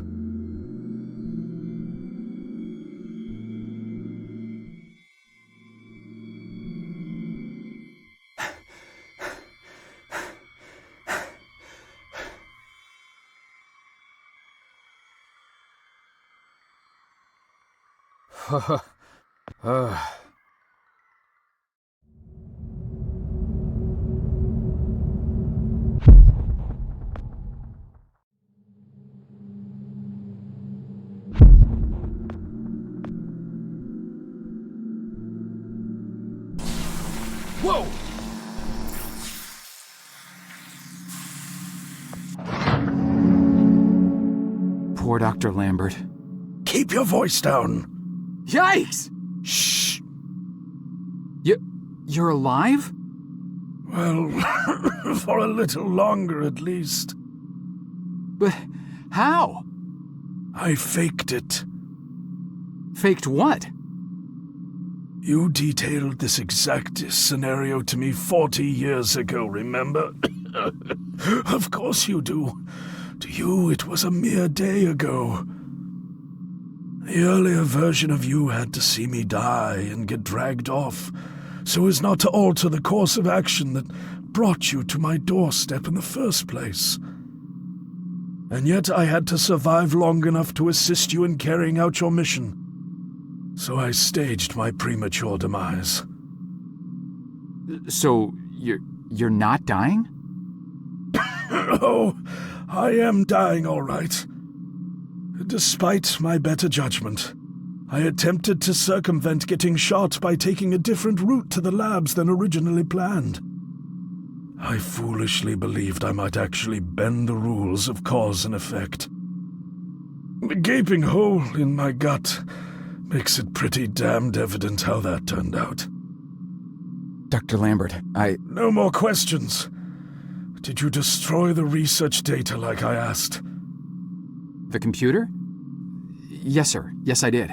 Whoa! Poor Dr. Lambert. Keep your voice down. Yikes! Shh. You're alive? Well, for a little longer at least. But how? I faked it. Faked what? You detailed this exact scenario to me 40 years ago, remember? Of course you do. To you, it was a mere day ago. The earlier version of you had to see me die and get dragged off, so as not to alter the course of action that brought you to my doorstep in the first place. And yet I had to survive long enough to assist you in carrying out your mission. So I staged my premature demise. So, you're not dying? Oh, I am dying all right. Despite my better judgment, I attempted to circumvent getting shot by taking a different route to the labs than originally planned. I foolishly believed I might actually bend the rules of cause and effect. The gaping hole in my gut makes it pretty damned evident how that turned out. Dr. Lambert, No more questions. Did you destroy the research data like I asked? The computer? Yes, sir. Yes, I did.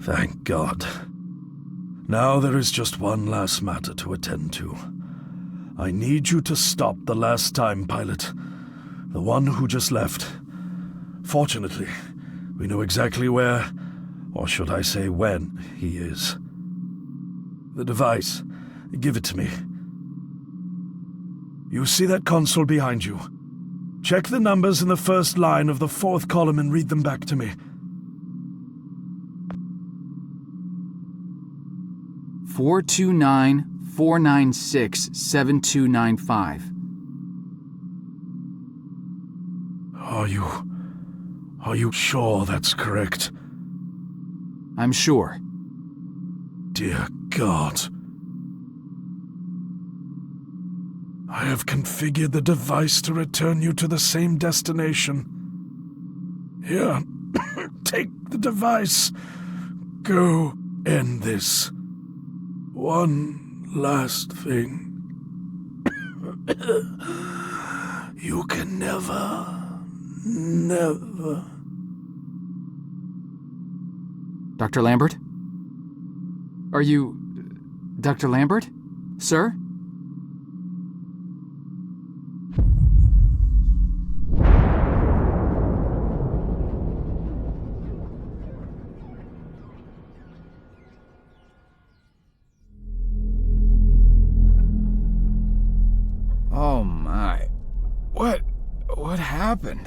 Thank God. Now there is just one last matter to attend to. I need you to stop the last time pilot, the one who just left. Fortunately, we know exactly where, or should I say when, he is. The device. Give it to me. You see that console behind you? Check the numbers in the first line of the fourth column and read them back to me. 429-496-7295. Are you sure that's correct? I'm sure. Dear God. I have configured the device to return you to the same destination. Here, take the device. Go end this. One last thing. You can never... Dr. Lambert? Are you... Dr. Lambert? Sir? Oh my. What happened?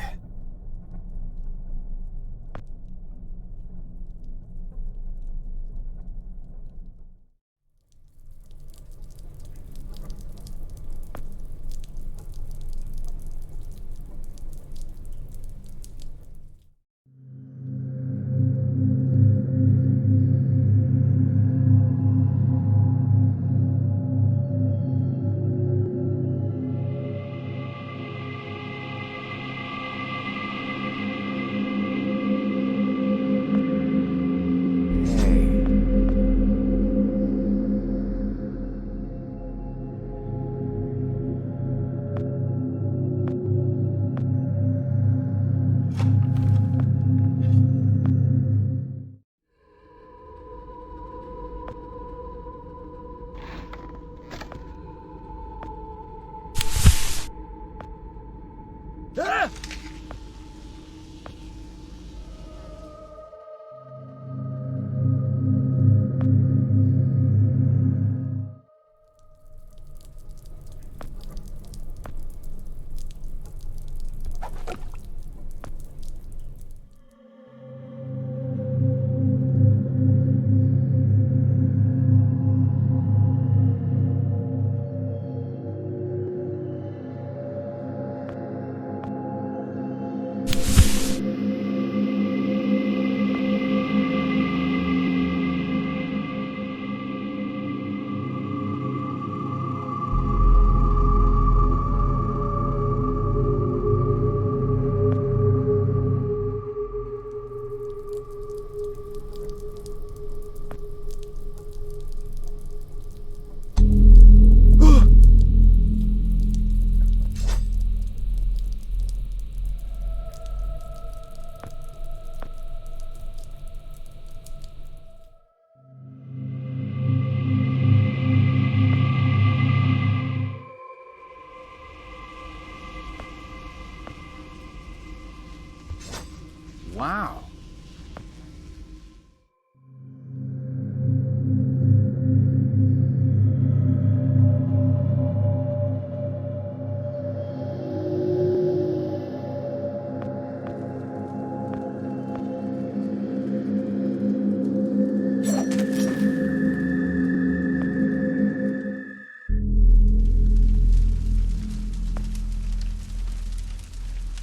Wow.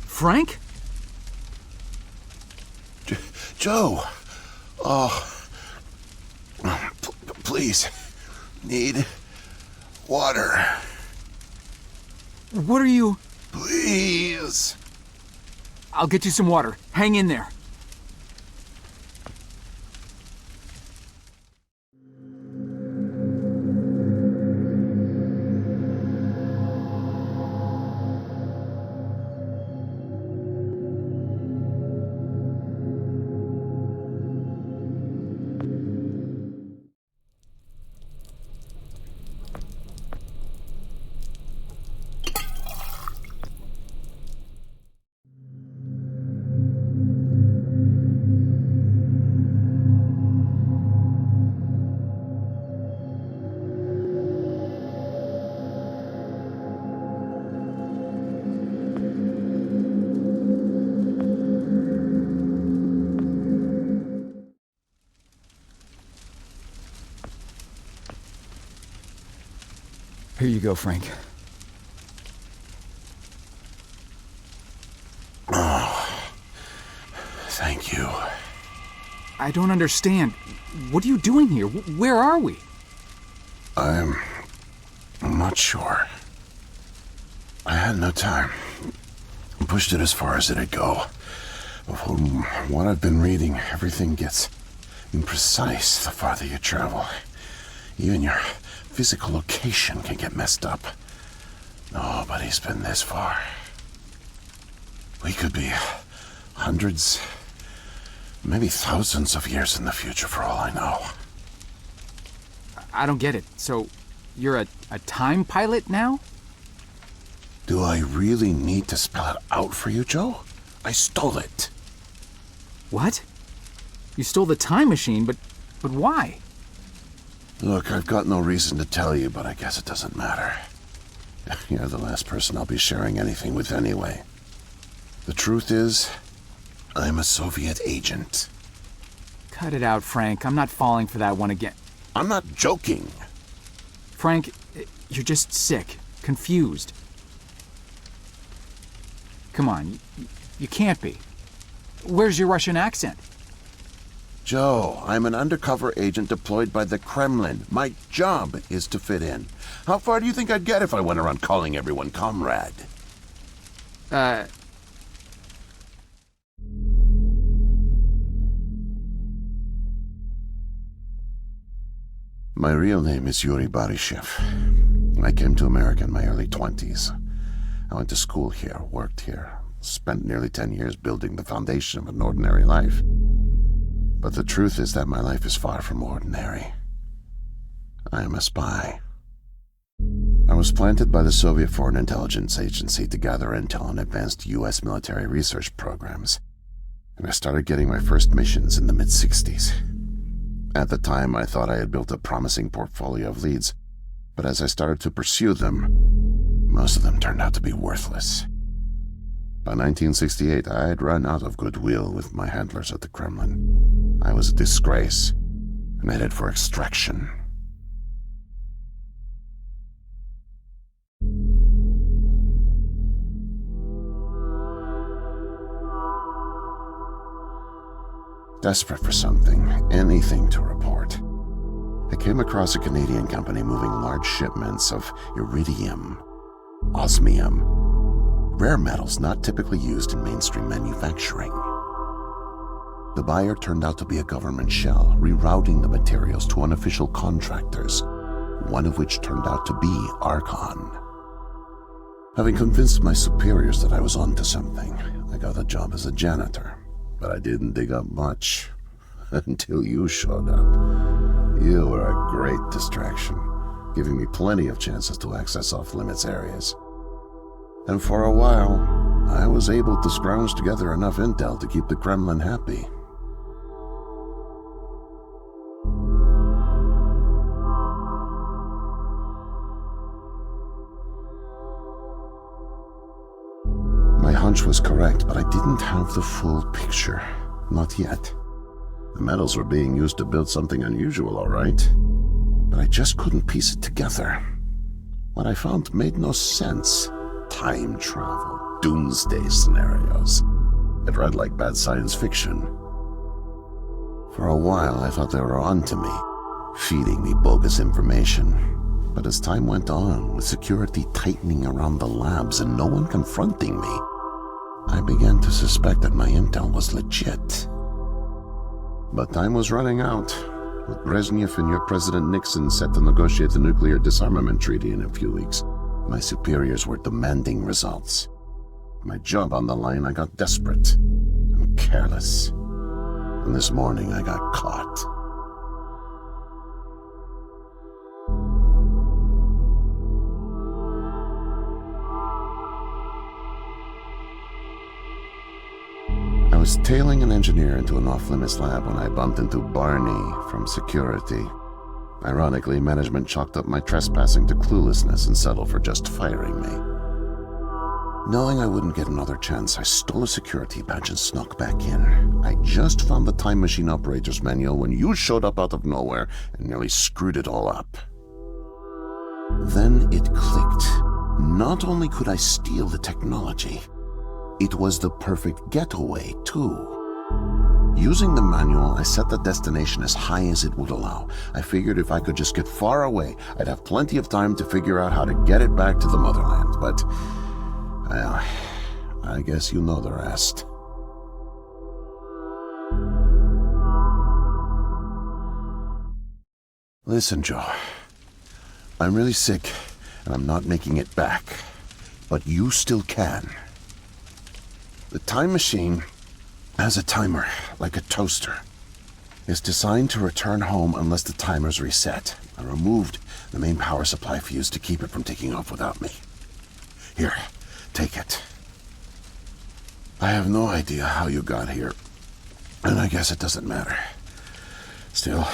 Frank? Joe! Oh. Please. Need water. What are you... Please. I'll get you some water. Hang in there. Here you go, Frank. Thank you. I don't understand. What are you doing here? Where are we? I'm not sure. I had no time. I pushed it as far as it'd go. From what I've been reading, everything gets imprecise the farther you travel. Even your physical location can get messed up. Nobody's been this far. We could be hundreds, maybe thousands of years in the future for all I know. I don't get it. So, you're a time pilot now? Do I really need to spell it out for you, Joe? I stole it. What? You stole the time machine, but why? Look, I've got no reason to tell you, but I guess it doesn't matter. You're the last person I'll be sharing anything with anyway. The truth is, I'm a Soviet agent. Cut it out, Frank. I'm not falling for that one again. I'm not joking. Frank, you're just sick, confused. Come on, you can't be. Where's your Russian accent? Joe, I'm an undercover agent deployed by the Kremlin. My job is to fit in. How far do you think I'd get if I went around calling everyone comrade? My real name is Yuri Barishev. I came to America in my early 20s. I went to school here, worked here, spent nearly 10 years building the foundation of an ordinary life. But the truth is that my life is far from ordinary. I am a spy. I was planted by the Soviet Foreign Intelligence Agency to gather intel on advanced U.S. military research programs, and I started getting my first missions in the mid-60s. At the time, I thought I had built a promising portfolio of leads, but as I started to pursue them, most of them turned out to be worthless. By 1968, I had run out of goodwill with my handlers at the Kremlin. I was a disgrace and headed for extraction. Desperate for something, anything to report, I came across a Canadian company moving large shipments of iridium, osmium, rare metals not typically used in mainstream manufacturing. The buyer turned out to be a government shell, rerouting the materials to unofficial contractors, one of which turned out to be Archon. Having convinced my superiors that I was onto something, I got a job as a janitor. But I didn't dig up much until you showed up. You were a great distraction, giving me plenty of chances to access off-limits areas. And for a while, I was able to scrounge together enough intel to keep the Kremlin happy. My hunch was correct, but I didn't have the full picture. Not yet. The metals were being used to build something unusual, all right. But I just couldn't piece it together. What I found made no sense. Time travel, doomsday scenarios. It read like bad science fiction. For a while, I thought they were onto me, feeding me bogus information. But as time went on, with security tightening around the labs and no one confronting me, I began to suspect that my intel was legit. But time was running out, with Brezhnev and your President Nixon set to negotiate the nuclear disarmament treaty in a few weeks. My superiors were demanding results. My job on the line, I got desperate and careless. And this morning I got caught. I was tailing an engineer into an off-limits lab when I bumped into Barney from security. Ironically, management chalked up my trespassing to cluelessness and settled for just firing me. Knowing I wouldn't get another chance, I stole a security badge and snuck back in. I just found the time machine operator's manual when you showed up out of nowhere and nearly screwed it all up. Then it clicked. Not only could I steal the technology, it was the perfect getaway, too. Using the manual, I set the destination as high as it would allow. I figured if I could just get far away, I'd have plenty of time to figure out how to get it back to the motherland. But, well, I guess you know the rest. Listen, Joe. I'm really sick, and I'm not making it back. But you still can. The time machine has a timer, like a toaster. It's designed to return home unless the timer's reset. I removed the main power supply fuse to keep it from taking off without me. Here, take it. I have no idea how you got here, and I guess it doesn't matter. Still,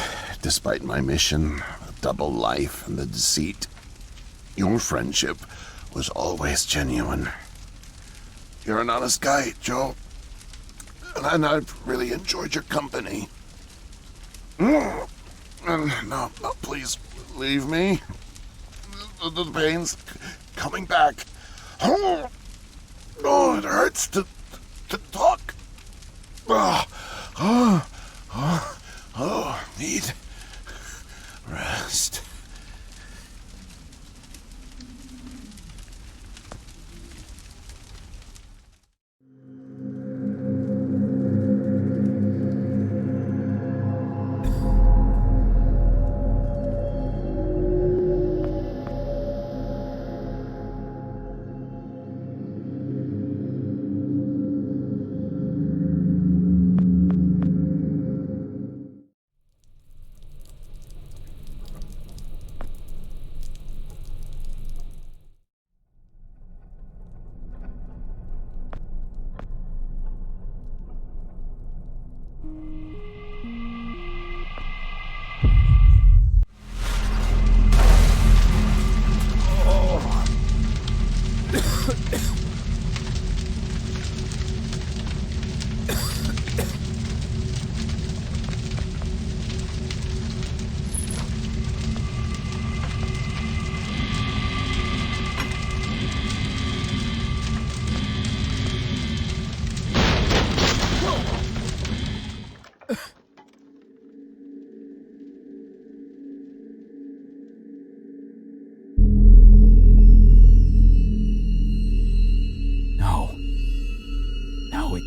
despite my mission, a double life, and the deceit, your friendship was always genuine. You're an honest guy, Joe. And I've really enjoyed your company. And no, please, leave me. The pain's coming back. Oh, it hurts to talk. Need rest.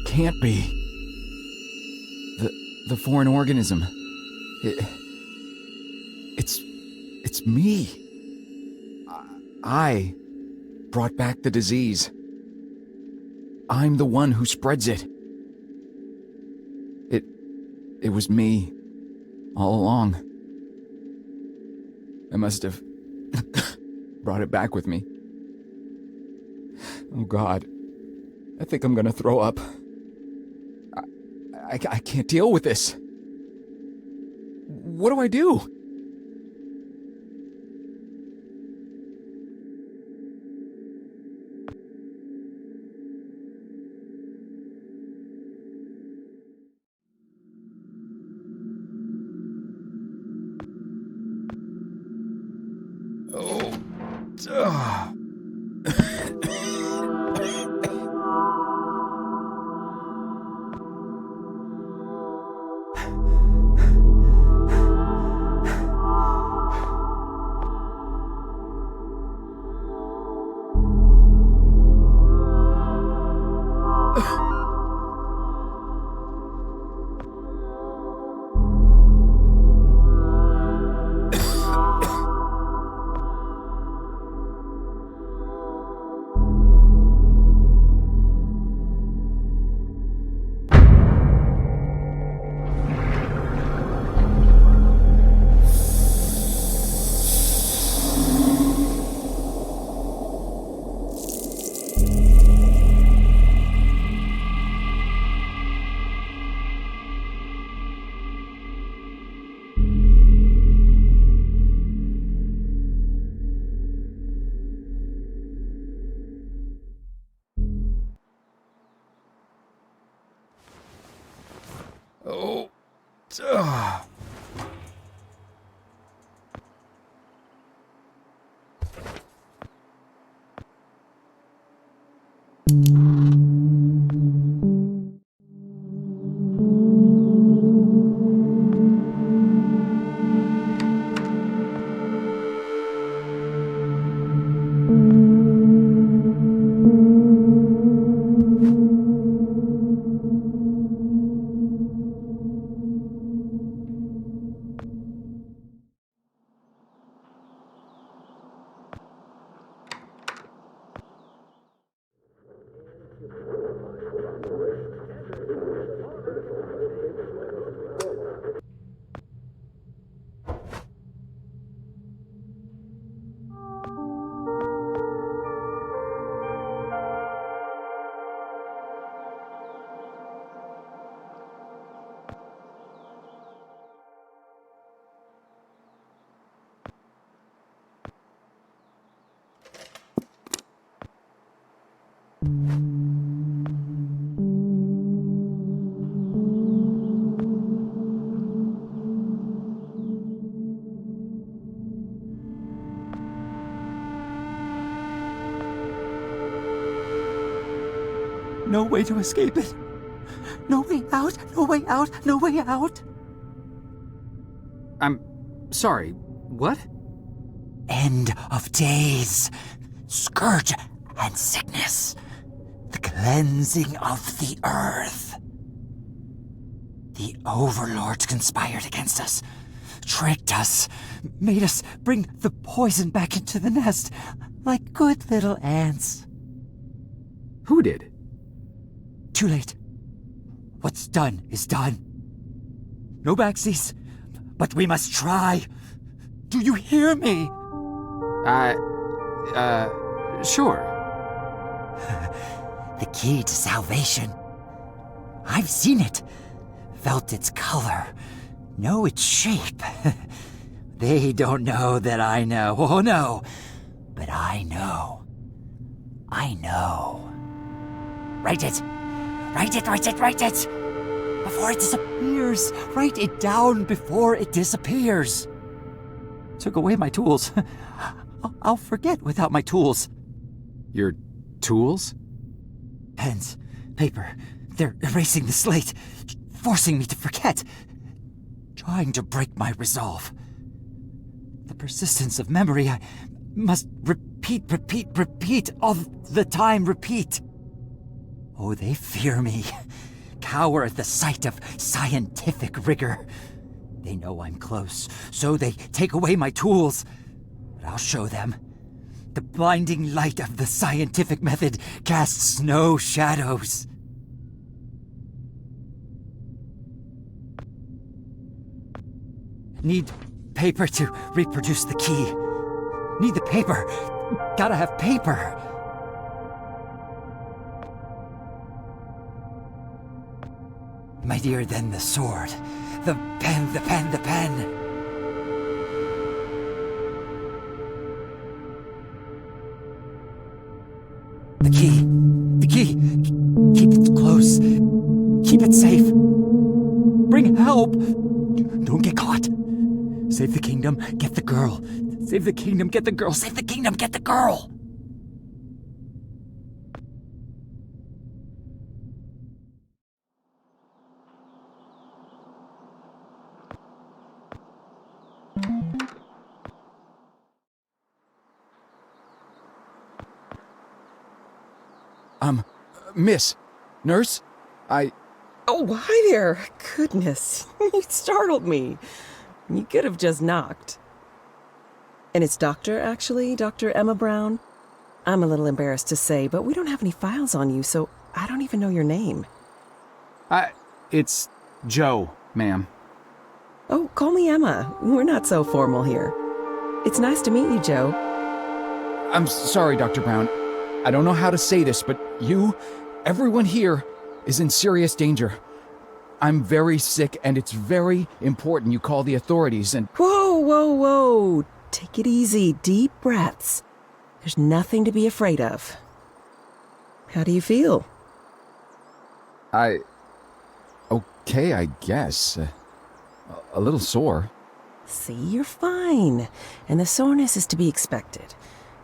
Can't be. The foreign organism. It's me. I brought back the disease. I'm the one who spreads it. It was me all along. I must have brought it back with me. Oh God. I think I'm gonna throw up. I can't deal with this. What do I do? No way to escape it. No way out, no way out, no way out. I'm sorry, what? End of days. Scourge and sickness. The cleansing of the earth. The overlords conspired against us. Tricked us. Made us bring the poison back into the nest. Like good little ants. Who did? Too late. What's done is done. No backsies, but we must try. Do you hear me? Sure. The key to salvation. I've seen it, felt its color, know its shape. They don't know that I know. Oh no, but I know. I know. Write it. Write it, write it, write it! Before it disappears! Write it down before it disappears! Took away my tools. I'll forget without my tools. Your tools? Pens, paper, they're erasing the slate, forcing me to forget, trying to break my resolve. The persistence of memory, I must repeat all the time, repeat. Oh, they fear me, cower at the sight of scientific rigor. They know I'm close, so they take away my tools. But I'll show them. The blinding light of the scientific method casts no shadows. Need paper to reproduce the key. Need the paper. Gotta have paper. Mightier than the sword. The pen, the pen, the pen. The key. The key. Keep it close. Keep it safe. Bring help. Don't get caught. Save the kingdom, get the girl. Save the kingdom, get the girl. Save the kingdom, get the girl. Miss, nurse, Oh, hi there. Goodness, you startled me. You could have just knocked. And it's Doctor, actually, Dr. Emma Brown. I'm a little embarrassed to say, but we don't have any files on you, so I don't even know your name. it's Joe, ma'am. Oh, call me Emma. We're not so formal here. It's nice to meet you, Joe. I'm sorry, Dr. Brown. I don't know how to say this, but everyone here is in serious danger. I'm very sick, and it's very important you call the authorities and... Whoa. Take it easy. Deep breaths. There's nothing to be afraid of. How do you feel? Okay, I guess. A little sore. See, you're fine. And the soreness is to be expected.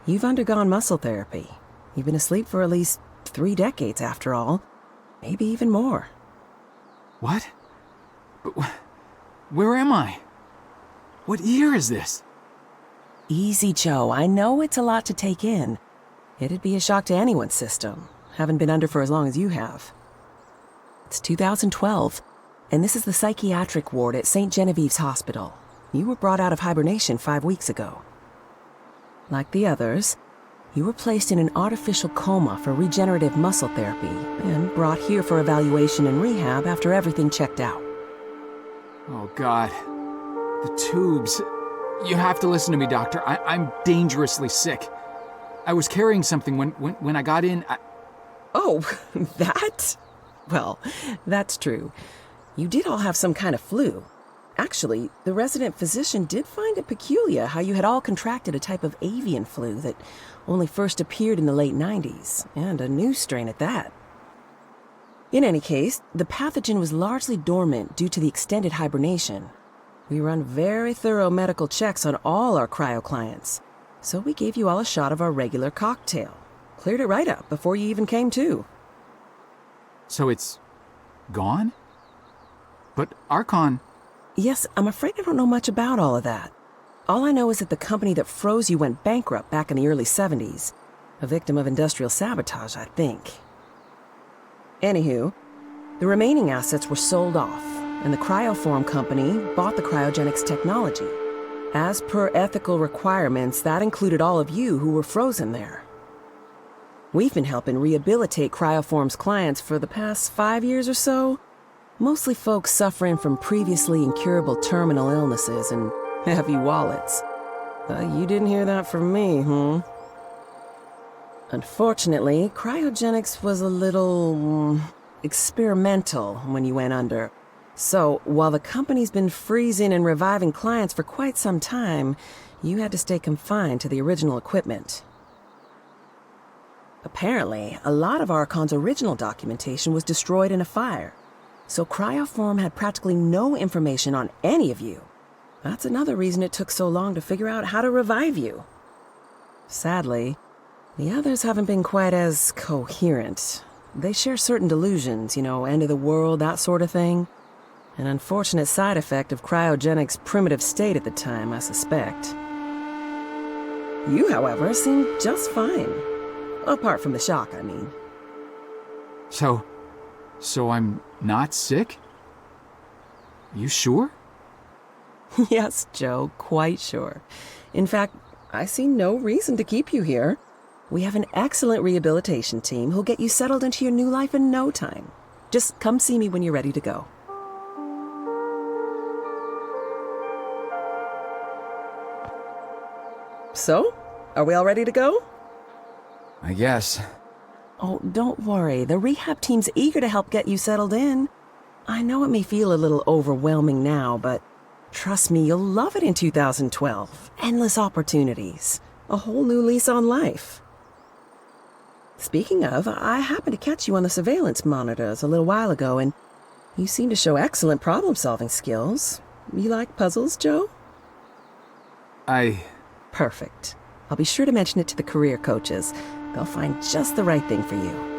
You've undergone muscle therapy. You've been asleep for at least 3 decades, after all. Maybe even more. What? Where am I? What year is this? Easy, Joe. I know it's a lot to take in. It'd be a shock to anyone's system. Haven't been under for as long as you have. It's 2012, and this is the psychiatric ward at St. Genevieve's Hospital. You were brought out of hibernation 5 weeks ago. Like the others, You were placed in an artificial coma for regenerative muscle therapy and brought here for evaluation and rehab after everything checked out. Oh, God. The tubes. You have to listen to me, Doctor. I'm dangerously sick. I was carrying something when I got in. Oh, that? Well, that's true. You did all have some kind of flu. Actually, the resident physician did find it peculiar how you had all contracted a type of avian flu that only first appeared in the late 90s, and a new strain at that. In any case, the pathogen was largely dormant due to the extended hibernation. We run very thorough medical checks on all our cryo clients, so we gave you all a shot of our regular cocktail. Cleared it right up before you even came to. So it's gone? But Archon... Yes, I'm afraid I don't know much about all of that. All I know is that the company that froze you went bankrupt back in the early 70s. A victim of industrial sabotage, I think. Anywho, the remaining assets were sold off, and the Cryoform company bought the cryogenics technology. As per ethical requirements, that included all of you who were frozen there. We've been helping rehabilitate Cryoform's clients for the past 5 years or so. Mostly folks suffering from previously incurable terminal illnesses and heavy wallets. You didn't hear that from me, Unfortunately, cryogenics was a little experimental when you went under. So, while the company's been freezing and reviving clients for quite some time, you had to stay confined to the original equipment. Apparently, a lot of Archon's original documentation was destroyed in a fire. So Cryoform had practically no information on any of you. That's another reason it took so long to figure out how to revive you. Sadly, the others haven't been quite as coherent. They share certain delusions, end of the world, that sort of thing. An unfortunate side effect of cryogenics' primitive state at the time, I suspect. You, however, seem just fine. Apart from the shock, I mean. So I'm not sick? You sure? Yes, Joe, quite sure. In fact, I see no reason to keep you here. We have an excellent rehabilitation team who'll get you settled into your new life in no time. Just come see me when you're ready to go. So, are we all ready to go? I guess. Oh, don't worry. The rehab team's eager to help get you settled in. I know it may feel a little overwhelming now, but trust me, you'll love it in 2012. Endless opportunities. A whole new lease on life. Speaking of, I happened to catch you on the surveillance monitors a little while ago, and you seem to show excellent problem-solving skills. You like puzzles, Joe? Perfect. I'll be sure to mention it to the career coaches. They'll find just the right thing for you.